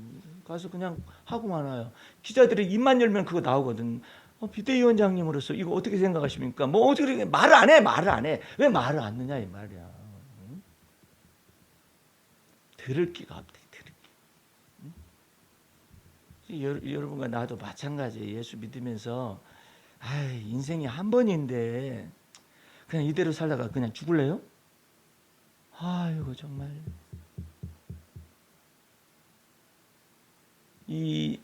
가서 그냥 하고만 와요. 기자들이 입만 열면 그거 나오거든. 비대위원장님으로서 이거 어떻게 생각하십니까? 뭐 어떻게 말을 안 해. 왜 말을 안 하느냐 이 말이야. 들을 기가 없대. 여러분과 나도 마찬가지예요. 예수 믿으면서 인생이 한 번인데 그냥 이대로 살다가 그냥 죽을래요? 아이고 정말 이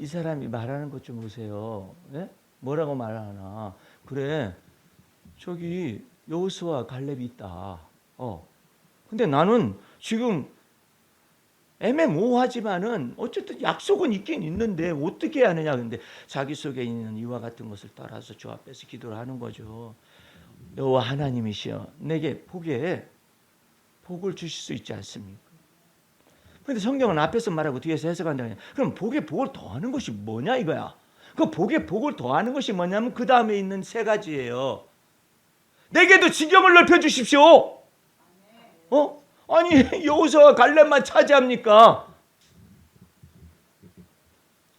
사람이 말하는 것 좀 보세요. 네? 뭐라고 말하나? 그래 저기 여호수아 갈렙이 있다. 근데 나는 지금 애매모호하지만은 어쨌든 약속은 있긴 있는데 어떻게 해야 하느냐. 근데 자기 속에 있는 이와 같은 것을 따라서 주 앞에서 기도를 하는 거죠. 여호와 하나님이시여 내게 복을 주실 수 있지 않습니까? 그런데 성경은 앞에서 말하고 뒤에서 해석한다. 그럼 복에 복을 더하는 것이 뭐냐 이거야. 그 복에 복을 더하는 것이 뭐냐면 그 다음에 있는 세 가지예요. 내게도 지경을 넓혀 주십시오. 아니 여호수아와 갈렙만 차지합니까?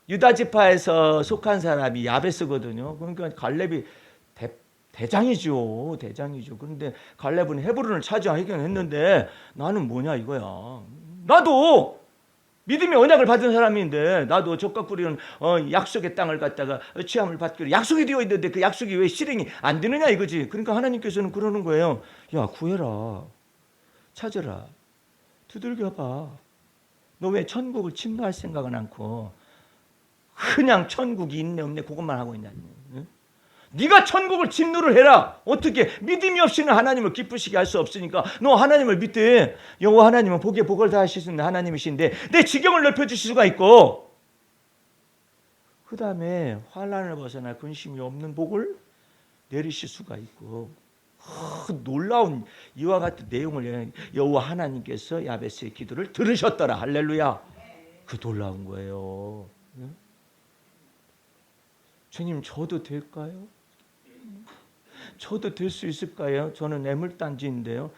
유다 지파에서 속한 사람이 야베스거든요. 그러니까 갈렙이 대장이죠. 그런데 갈렙은 헤브론을 차지하긴 했는데 나는 뭐냐 이거야. 나도 믿음의 언약을 받은 사람인데 나도 젖과 꿀이는 약속의 땅을 갖다가 취함을 받기로 약속이 되어 있는데 그 약속이 왜 실행이 안 되느냐 이거지. 그러니까 하나님께서는 그러는 거예요. 야 구해라. 찾아라. 두들겨봐. 너 왜 천국을 침노할 생각은 않고 그냥 천국이 있네 없네 그것만 하고 있냐. 응? 네가 천국을 침노를 해라. 어떻게 믿음이 없이는 하나님을 기쁘시게 할 수 없으니까 너 하나님을 믿되 여호와 하나님은 복에 복을 다하실 수 있는 하나님이신데 내 지경을 넓혀주실 수가 있고 그 다음에 환난을 벗어나 근심이 없는 복을 내리실 수가 있고 놀라운 이와 같은 내용을 여호와 하나님께서 야베스의 기도를 들으셨더라. 할렐루야. 그 놀라운 거예요. 주님 저도 될까요? 저도 될 수 있을까요? 저는 애물단지인데요.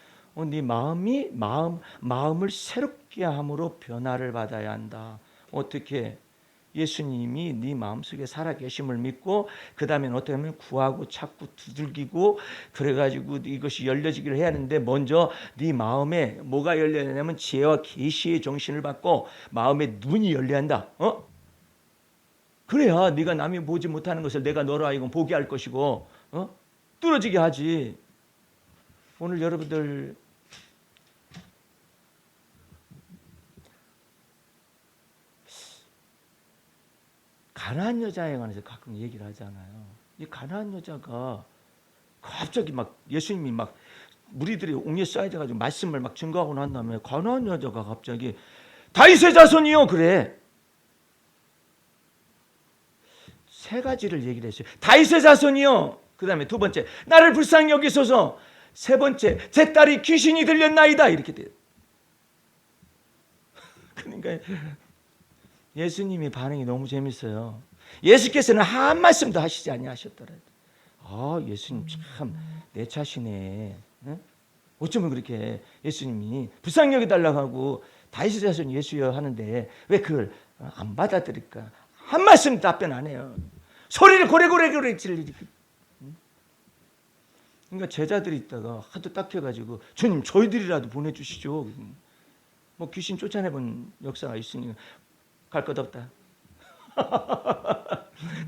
네 마음을 새롭게 함으로 변화를 받아야 한다. 어떻게? 예수님이 네 마음속에 살아계심을 믿고 그 다음엔 어떻게 하면 구하고 찾고 두들기고 그래가지고 이것이 열려지기를 해야 하는데 먼저 네 마음에 뭐가 열려야 되냐면 지혜와 계시의 정신을 받고 마음의 눈이 열려야 한다. 그래야 네가 남이 보지 못하는 것을 내가 너로 하여금 보게 할 것이고 뚫어지게 하지. 오늘 여러분들 가나안 여자에 관해서 가끔 얘기를 하잖아요. 이 가나안 여자가 갑자기 막 예수님이 막 무리들이 옥에 쌓여가지고 말씀을 막 증거하고 난 다음에 가나안 여자가 갑자기 다윗의 자손이요 그래. 세 가지를 얘기를 했어요. 다윗의 자손이요. 그 다음에 두 번째 나를 불쌍히 여기소서. 세 번째 제 딸이 귀신이 들렸나이다. 이렇게 돼요. 그러니까 예수님이 반응이 너무 재밌어요. 예수께서는 한 말씀도 하시지 아니하셨더라도 예수님 참 내 차시네. 어쩌면 그렇게 예수님이 불쌍히 여기달라고 하고 다윗의 자손 예수여 하는데 왜 그걸 안 받아들일까? 한 말씀 답변 안 해요. 소리를 고래고래 질리지. 그러니까 제자들이 있다가 하도 딱해가지고 주님 저희들이라도 보내주시죠. 뭐 귀신 쫓아내본 역사가 있으니 갈 것 없다.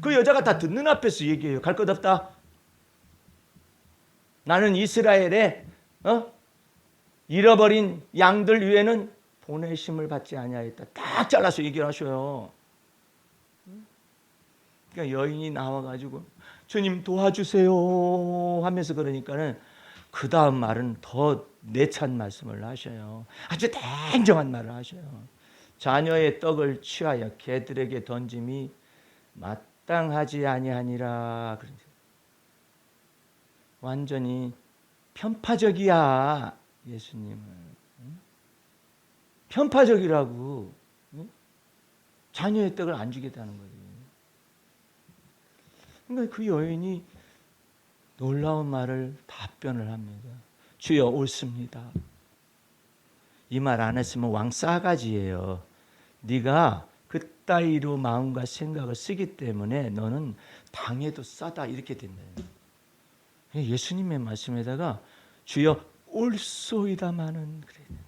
그 여자가 다 듣는 앞에서 얘기해요. 갈 것 없다. 나는 이스라엘에 잃어버린 양들 위에는 보내심을 받지 아니하였다. 딱 잘라서 얘기를 하셔요. 그러니까 여인이 나와가지고 주님 도와주세요 하면서 그러니까는 그 다음 말은 더 내찬 말씀을 하셔요. 아주 냉정한 말을 하셔요. 자녀의 떡을 취하여 개들에게 던짐이 마땅하지 아니하니라. 완전히 편파적이야 예수님은. 편파적이라고. 자녀의 떡을 안 주겠다는 거지. 그러니까 그 여인이 놀라운 말을 답변을 합니다. 주여 옳습니다. 이 말 안 했으면 왕 싸가지예요. 네가 그따위로 마음과 생각을 쓰기 때문에 너는 당해도 싸다 이렇게 된다. 예수님의 말씀에다가 주여 옳소이다마는 그래야 돼요.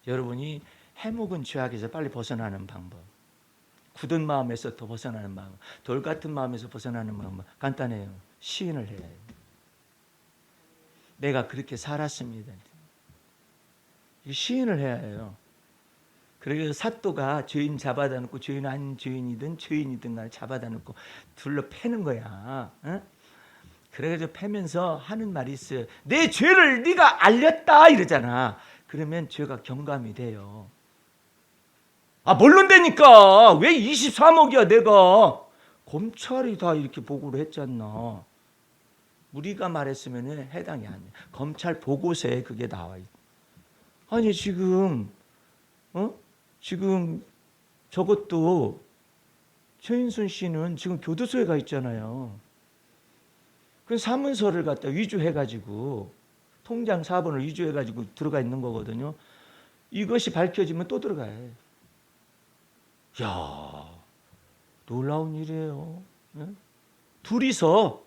여러분이 해묵은 죄악에서 빨리 벗어나는 방법, 굳은 마음에서 더 벗어나는 방법, 돌 같은 마음에서 벗어나는 방법 간단해요. 시인을 해야 해요. 내가 그렇게 살았습니다. 시인을 해야 해요. 그래서 사또가 죄인 잡아다 놓고 죄인 아닌 죄인이든 간에 잡아다 놓고 둘러 패는 거야. 그래가지고 패면서 하는 말이 있어요. 내 죄를 네가 알렸다 이러잖아. 그러면 죄가 경감이 돼요. 아, 물론 되니까. 왜 23억이야 내가. 검찰이 다 이렇게 보고를 했잖아. 우리가 말했으면 해당이 안 돼. 검찰 보고서에 그게 나와 있어. 아니 지금 지금 저것도 최인순 씨는 지금 교도소에 가 있잖아요. 그 사문서를 갖다 위조해가지고 통장 4번을 위조해가지고 들어가 있는 거거든요. 이것이 밝혀지면 또 들어가야 해. 야, 놀라운 일이에요. 네? 둘이서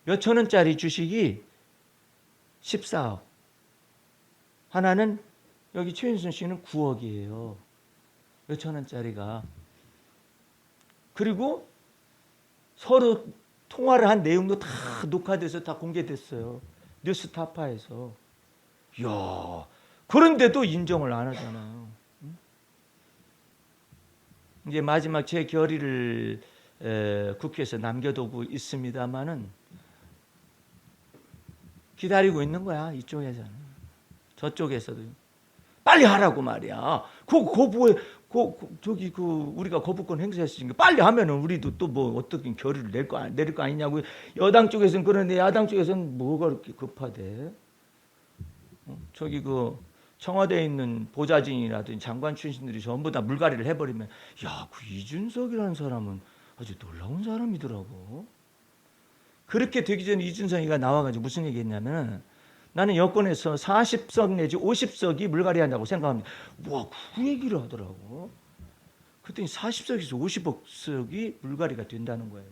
몇천 원짜리 주식이 14억. 하나는 여기 최인순 씨는 9억이에요. 몇천 원짜리가. 그리고 서로 통화를 한 내용도 다 녹화돼서 다 공개됐어요. 뉴스타파에서. 이야, 그런데도 인정을 안 하잖아요. 이제 마지막 제 결의를 국회에서 남겨두고 있습니다마는 기다리고 있는 거야. 이쪽에서는. 저쪽에서도. 빨리 하라고 말이야. 우리가 거부권 행사했으니까 빨리 하면은 우리도 또 뭐 어떻게 결의를 내릴 거 아니냐고. 여당 쪽에서는 그러는데 야당 쪽에서는 뭐가 그렇게 급하대? 저기 청와대에 있는 보좌진이라든지 장관 출신들이 전부 다 물갈이를 해버리면, 야, 그 이준석이라는 사람은 아주 놀라운 사람이더라고. 그렇게 되기 전에 이준석이가 나와가지고 무슨 얘기했냐면, 나는 여권에서 40석 내지 50석이 물갈이한다고 생각합니다. 와, 그 얘기를 하더라고. 그랬더니 40석에서 50석이 물갈이가 된다는 거예요.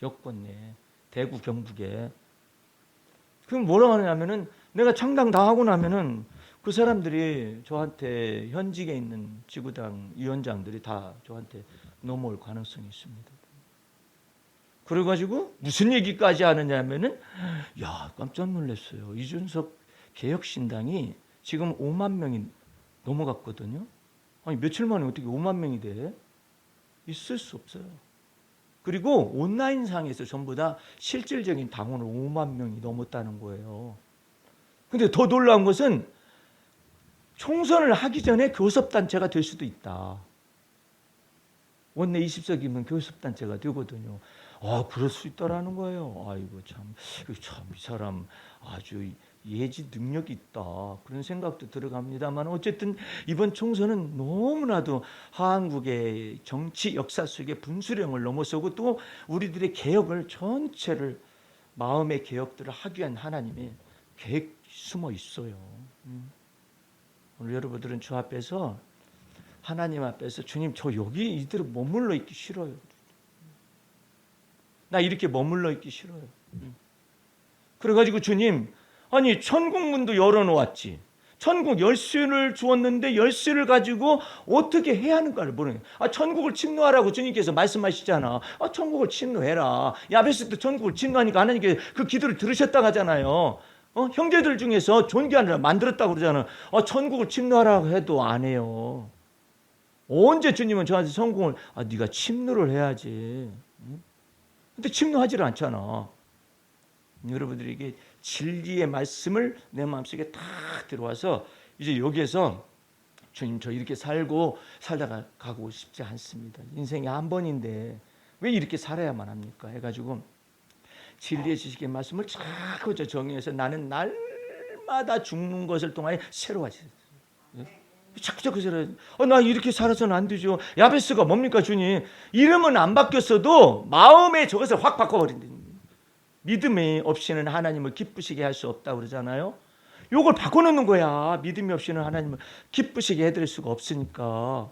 여권 내 대구 경북에. 그럼 뭐라고 하냐면은 내가 창당 다 하고 나면은 그 사람들이 저한테 현직에 있는 지구당 위원장들이 다 저한테 넘어올 가능성이 있습니다. 그래가지고 무슨 얘기까지 하느냐면은, 야, 깜짝 놀랐어요. 이준석 개혁신당이 지금 5만 명이 넘어갔거든요. 아니 며칠 만에 어떻게 5만 명이 돼? 있을 수 없어요. 그리고 온라인상에서 전부 다 실질적인 당원을 5만 명이 넘었다는 거예요. 근데 더 놀라운 것은 총선을 하기 전에 교섭단체가 될 수도 있다. 원내 20석이면 교섭단체가 되거든요. 아, 그럴 수 있다라는 거예요. 아이고 참 이 사람 아주 예지 능력이 있다. 그런 생각도 들어갑니다만, 어쨌든 이번 총선은 너무나도 한국의 정치 역사 속의 분수령을 넘어서고 또 우리들의 개혁을 전체를, 마음의 개혁들을 하기 위한 하나님의 계획이 숨어 있어요. 오늘 여러분들은 주 앞에서, 하나님 앞에서, 주님 저 여기 이대로 머물러 있기 싫어요. 나 이렇게 머물러 있기 싫어요. 그래가지고 주님, 아니 천국문도 열어놓았지. 천국 열쇠를 주었는데 열쇠를 가지고 어떻게 해야 하는가를 모르는 거예요. 아, 천국을 침노하라고 주님께서 말씀하시잖아. 아, 천국을 침노해라. 야베스도 천국을 침노하니까 하나님께 그 기도를 들으셨다고 하잖아요. 형제들 중에서 존귀하느라 만들었다고 그러잖아요. 아, 천국을 침노하라고 해도 안 해요. 언제 주님은 저한테 천국을, 네가 침노를 해야지. 근데 침노하지를 않잖아. 여러분들에게 진리의 말씀을 내 마음속에 탁 들어와서, 이제 여기에서 주님 저 이렇게 살다가 가고 싶지 않습니다. 인생이 한 번인데 왜 이렇게 살아야만 합니까? 해가지고 진리의 지식의 말씀을 자꾸 정의해서 나는 날마다 죽는 것을 통하여 새로워지세요. 자꾸 나 이렇게 살아서는 안 되죠. 야베스가 뭡니까 주님? 이름은 안 바뀌었어도 마음의 저것을 확 바꿔버린다. 믿음이 없이는 하나님을 기쁘시게 할 수 없다고 그러잖아요. 요걸 바꿔놓는 거야. 믿음이 없이는 하나님을 기쁘시게 해드릴 수가 없으니까.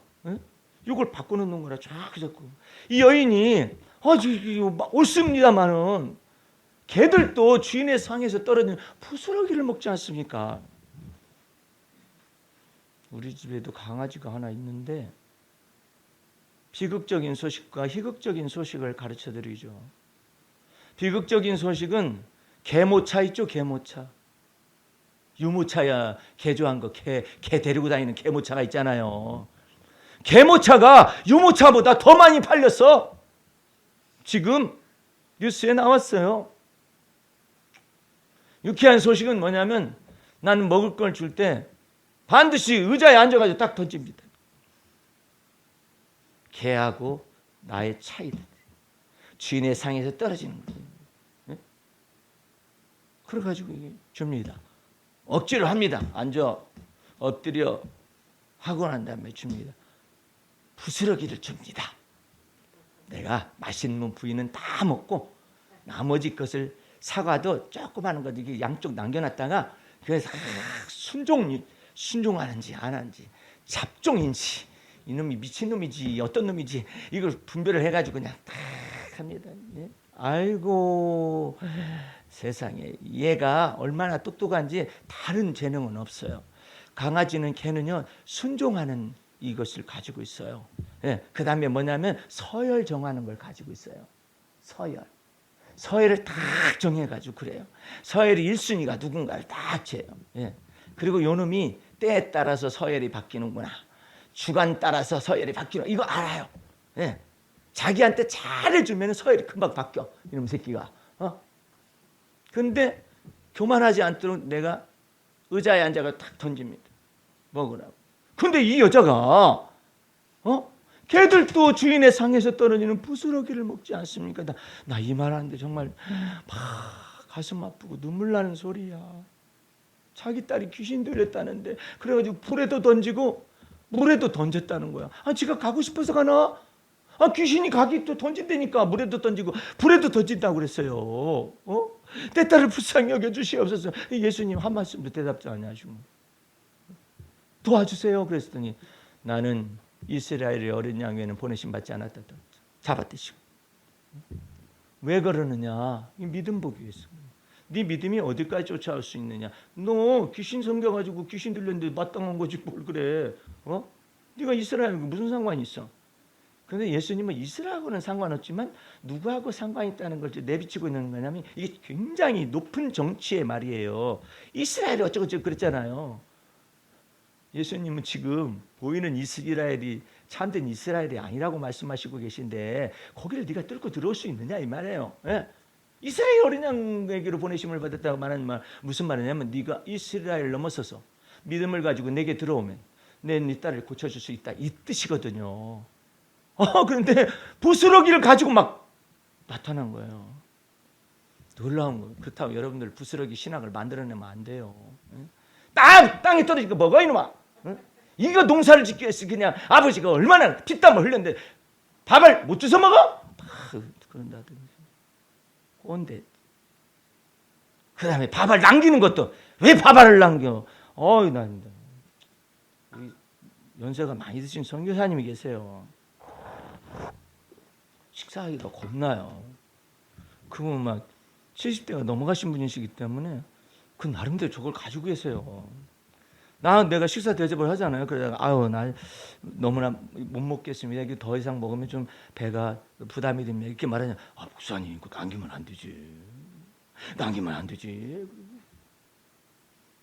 요걸 바꿔놓는 거라. 자꾸 이 여인이 옳습니다만은 개들도 주인의 상에서 떨어지는 부스러기를 먹지 않습니까? 우리 집에도 강아지가 하나 있는데 비극적인 소식과 희극적인 소식을 가르쳐드리죠. 비극적인 소식은 개모차 있죠. 개모차. 유모차야 개조한 거, 개 데리고 다니는 개모차가 있잖아요. 개모차가 유모차보다 더 많이 팔렸어. 지금 뉴스에 나왔어요. 유쾌한 소식은 뭐냐면 나는 먹을 걸 줄 때 반드시 의자에 앉아가지고 딱 던집니다. 개하고 나의 차이다. 주인의 상에서 떨어지는 거예요. 네? 그래가지고 줍니다. 억지로 합니다. 앉아 엎드려 하고 난 다음에 줍니다. 부스러기를 줍니다. 내가 맛있는 부위는 다 먹고 나머지 것을 사과도 조그마한 것 이게 양쪽 남겨놨다가 그래서 순종하는지 안 하는지 잡종인지 이놈이 미친놈이지 어떤 놈이지 이걸 분별을 해가지고 그냥 딱 합니다. 예? 아이고 세상에 얘가 얼마나 똑똑한지 다른 재능은 없어요. 강아지는 개는요 순종하는 이것을 가지고 있어요. 예, 그 다음에 뭐냐면 서열 정하는 걸 가지고 있어요. 서열을 딱 정해가지고 그래요. 서열이 1순위가 누군가를 딱 재요. 예. 그리고 요놈이 때에 따라서 서열이 바뀌는구나. 주간 따라서 서열이 바뀌는 이거 알아요. 예. 자기한테 잘해주면 서열이 금방 바뀌어. 이놈 새끼가. 근데 교만하지 않도록 내가 의자에 앉아가 탁 던집니다. 먹으라고. 근데 이 여자가 걔들도 주인의 상에서 떨어지는 부스러기를 먹지 않습니까? 나 이 말하는데 정말 막 가슴 아프고 눈물 나는 소리야. 자기 딸이 귀신 들렸다는데 그래가지고 불에도 던지고 물에도 던졌다는 거야. 지가 가고 싶어서 가나? 귀신이 가기 또 던진다니까 물에도 던지고 불에도 던진다고 그랬어요. 내 딸을 불쌍히 여겨주시옵소서. 예수님 한 말씀도 대답도 안 하시고 도와주세요. 그랬더니 나는 이스라엘의 어린 양에는 보내심 받지 않았다. 잡아떼시고. 왜 그러느냐? 믿음 보기 위해서. 네 믿음이 어디까지 쫓아올 수 있느냐? 너 귀신 섬겨가지고 귀신 들렸는데 마땅한 거지 뭘 그래? 네가 이스라엘하고 무슨 상관이 있어? 그런데 예수님은 이스라엘하고는 상관없지만 누구하고 상관이 있다는 걸 내비치고 있는 거냐면 이게 굉장히 높은 정치의 말이에요. 이스라엘이 어쩌고저쩌고 그랬잖아요. 예수님은 지금 보이는 이스라엘이 참된 이스라엘이 아니라고 말씀하시고 계신데 거기를 네가 뚫고 들어올 수 있느냐 이 말이에요. 예? 이스라엘 어린 양에게로 보내심을 받았다고 말하는 말 무슨 말이냐면 네가 이스라엘 넘어서서 믿음을 가지고 내게 들어오면 내 네 딸을 고쳐줄 수 있다 이 뜻이거든요. 그런데 부스러기를 가지고 막 나타난 거예요. 놀라운 거예요. 그렇다고 여러분들 부스러기 신학을 만들어내면 안 돼요. 땅에 떨어지니까 먹어 이놈아. 이거 농사를 짓기 위해서 그냥 아버지가 얼마나 피땀을 흘렸는데 밥을 못 주워 먹어? 그런다든지 꼰대. 그 다음에 밥을 남기는 것도 왜 밥알을 남겨? 난 연세가 많이 드신 선교사님이 계세요. 식사하기가 겁나요. 그분 막 70대가 넘어가신 분이시기 때문에 그 나름대로 저걸 가지고 계세요. 내가 식사 대접을 하잖아요. 그래서 나 너무나 못 먹겠습니다. 이게 더 이상 먹으면 좀 배가 부담이 됩니다. 이렇게 말하냐? 목사님 이거 남기면 안 되지. 남기면 안 되지.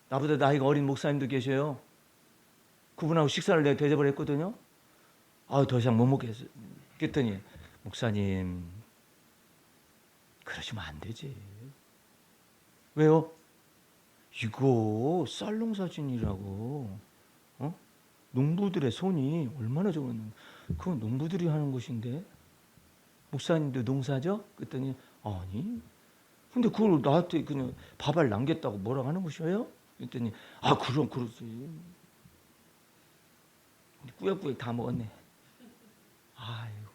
나보다 나이가 어린 목사님도 계셔요. 그분하고 식사를 내가 대접을 했거든요. 더 이상 못 먹겠어요. 그랬더니 목사님 그러시면 안 되지. 왜요? 이거 쌀농사진이라고 농부들의 손이 얼마나 좋은 그건 농부들이 하는 것인데 목사님도 농사죠? 그랬더니 아니 근데 그걸 나한테 그냥 밥알 남겼다고 뭐라고 하는 것이에요? 그랬더니 그럼 그러지. 꾸역꾸역 다 먹었네. 아이고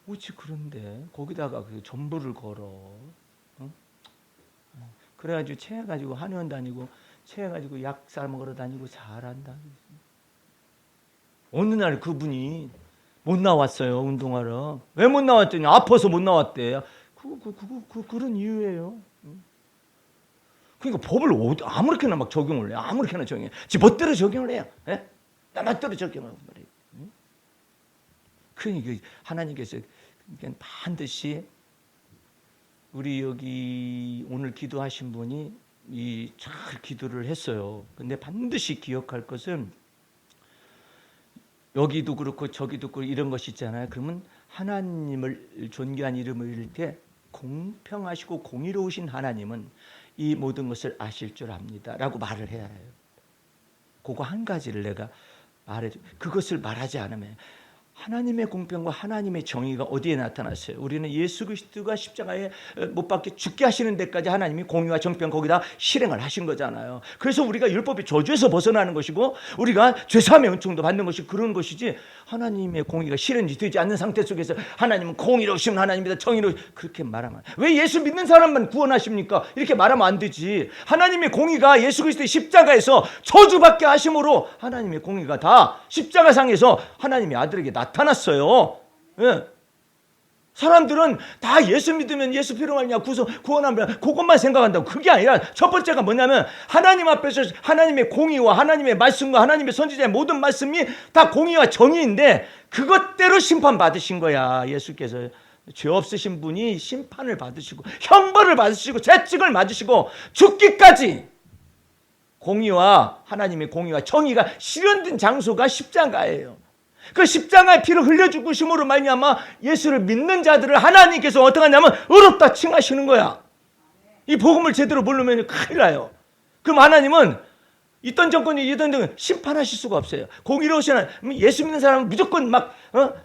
어찌 그런데 거기다가 그 전부를 걸어. 그래가지고 체해가지고 한의원 다니고 체해가지고 약 사 먹으러 다니고 잘한다. 어느 날 그분이 못 나왔어요 운동하러. 왜 못 나왔더니 아파서 못 나왔대. 그런 이유예요. 그러니까 법을 아무렇게나 막 적용을 해요. 아무렇게나 적용해. 지 멋대로 적용을 해요. 예? 나 멋대로 적용하고 말이에요. 그러니까 하나님께서 반드시 우리 여기 오늘 기도하신 분이 잘 기도를 했어요. 근데 반드시 기억할 것은 여기도 그렇고 저기도 그렇고 이런 것이 있잖아요. 그러면 하나님을 존귀한 이름을 이렇게 공평하시고 공의로우신 하나님은 이 모든 것을 아실 줄 압니다 라고 말을 해야 해요. 그거 한 가지를 내가 말해줘. 그것을 말하지 않으면 하나님의 공평과 하나님의 정의가 어디에 나타났어요? 우리는 예수 그리스도가 십자가에 못 박혀 죽게 하시는 데까지 하나님이 공의와 정평 거기다 실행을 하신 거잖아요. 그래서 우리가 율법의 저주에서 벗어나는 것이고 우리가 죄사함의 은총도 받는 것이 그런 것이지, 하나님의 공의가 실현이 되지 않는 상태 속에서 하나님은 공의로우신 하나님이다, 정의로 그렇게 말하면, 왜 예수 믿는 사람만 구원하십니까? 이렇게 말하면 안 되지. 하나님의 공의가 예수 그리스도의 십자가에서 저주받게 하심으로 하나님의 공의가 다 십자가상에서 하나님의 아들에게 나타났어요. 예. 사람들은 다 예수 믿으면 예수 피로 말미암아 구원합니다, 그것만 생각한다고. 그게 아니라 첫 번째가 뭐냐면 하나님 앞에서 하나님의 공의와 하나님의 말씀과 하나님의 선지자의 모든 말씀이 다 공의와 정의인데 그것대로 심판받으신 거야. 예수께서 죄 없으신 분이 심판을 받으시고 형벌을 받으시고 채찍을 맞으시고 죽기까지 공의와 하나님의 공의와 정의가 실현된 장소가 십자가예요. 그 십자가의 피를 흘려 죽으심으로 말미암아 예수를 믿는 자들을 하나님께서 어떻게 하냐면 의롭다 칭하시는 거야. 이 복음을 제대로 모르면 큰일 나요. 그럼 하나님은 있던 정권이 있던 정권 심판하실 수가 없어요. 공의로우신 하나님, 예수 믿는 사람은 무조건 막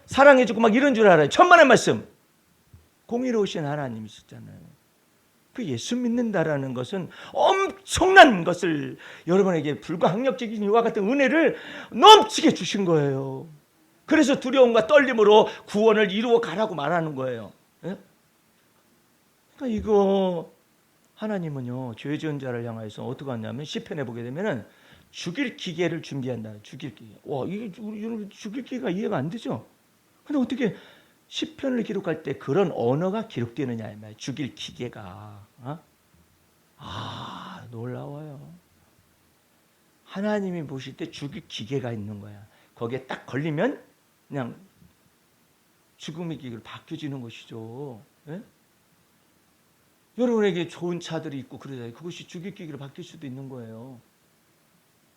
사랑해주고 막 이런 줄 알아요. 천만의 말씀. 공의로우신 하나님이셨잖아요. 그 예수 믿는다라는 것은 엄청난 것을, 여러분에게 불가항력적인 이와 같은 은혜를 넘치게 주신 거예요. 그래서 두려움과 떨림으로 구원을 이루어 가라고 말하는 거예요. 예? 그러니까 이거 하나님은요, 죄 지은 자를 향해서 어떻게 하냐면 시편에 보게 되면은 죽일 기계를 준비한다. 죽일 기계. 와, 이게 여러분 죽일 기계가 이해가 안 되죠? 근데 어떻게 시편을 기록할 때 그런 언어가 기록되느냐 이 말이에요. 죽일 기계가. 놀라워요. 하나님이 보실 때 죽일 기계가 있는 거야. 거기에 딱 걸리면 그냥 죽음의 기계로 바뀌어지는 것이죠. 예? 여러분에게 좋은 차들이 있고 그러잖아요. 그것이 죽일 기계로 바뀔 수도 있는 거예요.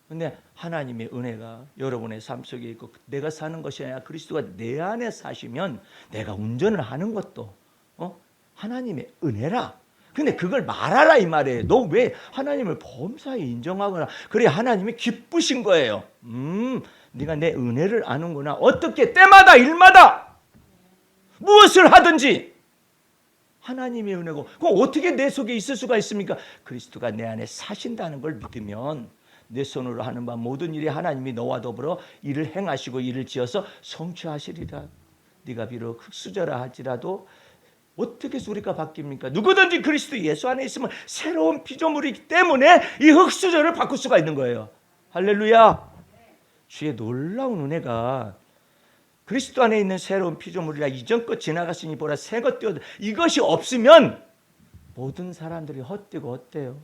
근데 하나님의 은혜가 여러분의 삶 속에 있고 내가 사는 것이 아니라 그리스도가 내 안에 사시면 내가 운전을 하는 것도 하나님의 은혜라. 근데 그걸 말하라 이 말이에요. 너 왜 하나님을 범사에 인정하거나 그래 하나님이 기쁘신 거예요. 네가 내 은혜를 아는구나. 어떻게 때마다 일마다 무엇을 하든지 하나님의 은혜고, 그럼 어떻게 내 속에 있을 수가 있습니까? 그리스도가 내 안에 사신다는 걸 믿으면 내 손으로 하는 바 모든 일이 하나님이 너와 더불어 일을 행하시고 일을 지어서 성취하시리라. 네가 비록 흙수저라 할지라도 어떻게 우리가 바뀝니까? 누구든지 그리스도 예수 안에 있으면 새로운 피조물이기 때문에 이 흙수저를 바꿀 수가 있는 거예요. 할렐루야. 주의 놀라운 은혜가 그리스도 안에 있는 새로운 피조물이라. 이전 것 지나갔으니 보라 새 것 되었다. 이것이 없으면 모든 사람들이 헛되고 헛돼요.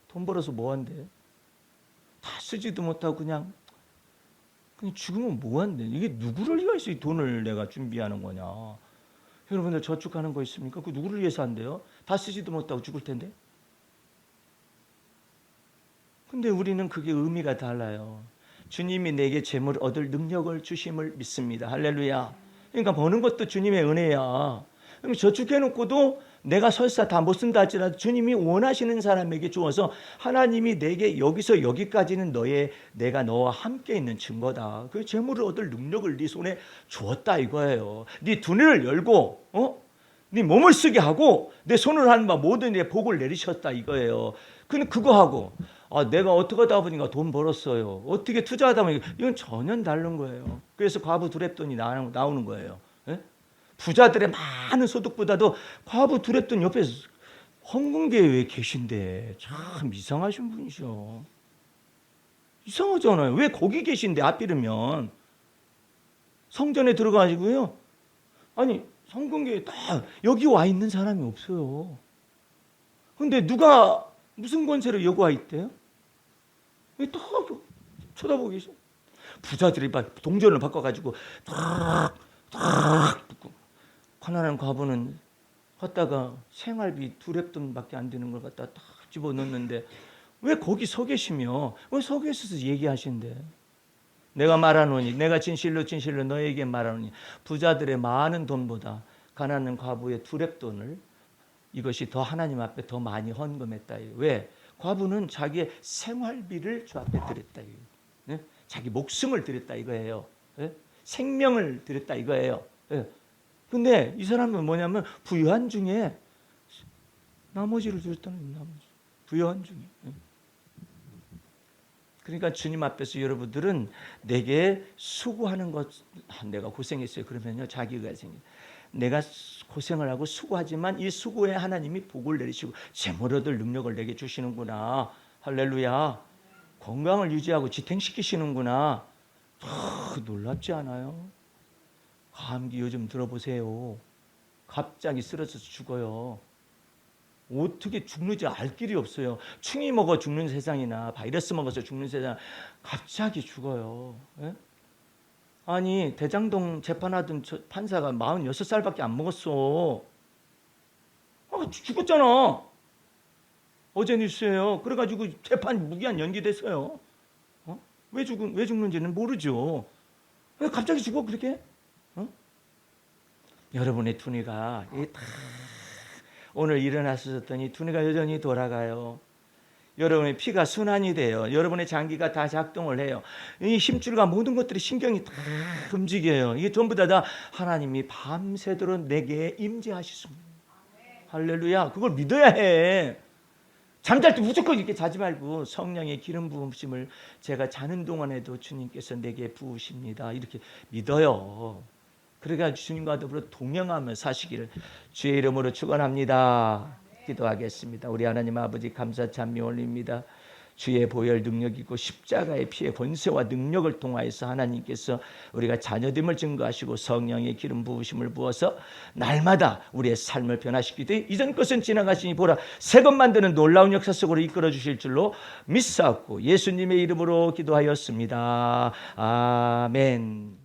돈 벌어서 뭐한대? 다 쓰지도 못하고 그냥 죽으면 뭐한대? 이게 누구를 위해서 이 돈을 내가 준비하는 거냐? 여러분들 저축하는 거 있습니까? 그 누구를 위해서 한대요? 다 쓰지도 못하고 죽을 텐데. 근데 우리는 그게 의미가 달라요. 주님이 내게 재물 얻을 능력을 주심을 믿습니다. 할렐루야. 그러니까 버는 것도 주님의 은혜야. 그럼 저축해놓고도 내가 설사 다 못 쓴다 할지라도 주님이 원하시는 사람에게 주어서 하나님이 내게 여기서 여기까지는 내가 너와 함께 있는 증거다. 그 재물을 얻을 능력을 네 손에 주었다 이거예요. 네 두뇌를 열고 네 몸을 쓰게 하고 내 손으로 하는 바 모든 내 복을 내리셨다 이거예요. 근데 그거 하고 내가 어떻게 하다 보니까 돈 벌었어요. 어떻게 투자하다 보니까 이건 전혀 다른 거예요. 그래서 과부 두랩돈이 나오는 거예요. 예? 부자들의 많은 소득보다도 과부 두랩돈 옆에 헌금계에 계신데 참 이상하신 분이죠. 이상하잖아요. 왜 거기 계신데 하필이면 성전에 들어가시고요. 아니 헌금계에 다 여기 와 있는 사람이 없어요. 근데 누가 무슨 권세로 여기 와 있대요? 왜 또 쳐다보고 계셔? 부자들이 막 동전을 바꿔가지고 탁 가난한 과부는 걷다가 생활비 두랩돈밖에 안 되는 걸 갖다 딱 집어넣는데 왜 거기 서 계시며 왜 서 계셔서 얘기하신대? 내가 말하노니 내가 진실로 너에게 말하노니 부자들의 많은 돈보다 가난한 과부의 2렙돈을 이것이 더 하나님 앞에 더 많이 헌금했다. 왜? 과부는 자기의 생활비를 주 앞에 드렸다. 네? 자기 목숨을 드렸다 이거예요. 네? 생명을 드렸다 이거예요. 네. 근데 이 사람은 뭐냐면 부유한 중에 나머지를 드렸다는 나머지. 부유한 중에. 네. 그러니까 주님 앞에서 여러분들은 내게 수고하는 것, 내가 고생했어요. 그러면요 자기가 생겨. 내가 고생을 하고 수고하지만 이 수고에 하나님이 복을 내리시고 재물 얻을 능력을 내게 주시는구나. 할렐루야. 건강을 유지하고 지탱시키시는구나. 놀랍지 않아요? 감기 요즘 들어보세요. 갑자기 쓰러져서 죽어요. 어떻게 죽는지 알 길이 없어요. 충이 먹어 죽는 세상이나 바이러스 먹어서 죽는 세상, 갑자기 죽어요. 예? 아니 대장동 재판하던 판사가 46살밖에 안 먹었어. 죽었잖아. 어제 뉴스예요. 그래가지고 재판 무기한 연기됐어요. 왜 죽는지는 모르죠. 왜 갑자기 죽어 그렇게? 여러분의 두뇌가 다 오늘 일어나셨더니 두뇌가 여전히 돌아가요. 여러분의 피가 순환이 돼요. 여러분의 장기가 다 작동을 해요. 이 힘줄과 모든 것들이 신경이 다 움직여요. 이게 전부 다 하나님이 밤새도록 내게 임재하시습니다. 할렐루야. 그걸 믿어야 해. 잠잘 때 무조건 이렇게 자지 말고 성령의 기름 부으심을 제가 자는 동안에도 주님께서 내게 부으십니다. 이렇게 믿어요. 그러니까 주님과 더불어 동행하며 사시기를 주의 이름으로 축원합니다. 기도하겠습니다. 우리 하나님 아버지 감사 찬미 올립니다. 주의 보혈 능력이 있고 십자가의 피의 권세와 능력을 통하여서 하나님께서 우리가 자녀됨을 증거하시고 성령의 기름 부으심을 부어서 날마다 우리의 삶을 변화시키되 이전 것은 지나가시니 보라 새것 만드는 놀라운 역사 속으로 이끌어 주실 줄로 믿사옵고 예수님의 이름으로 기도하였습니다. 아멘.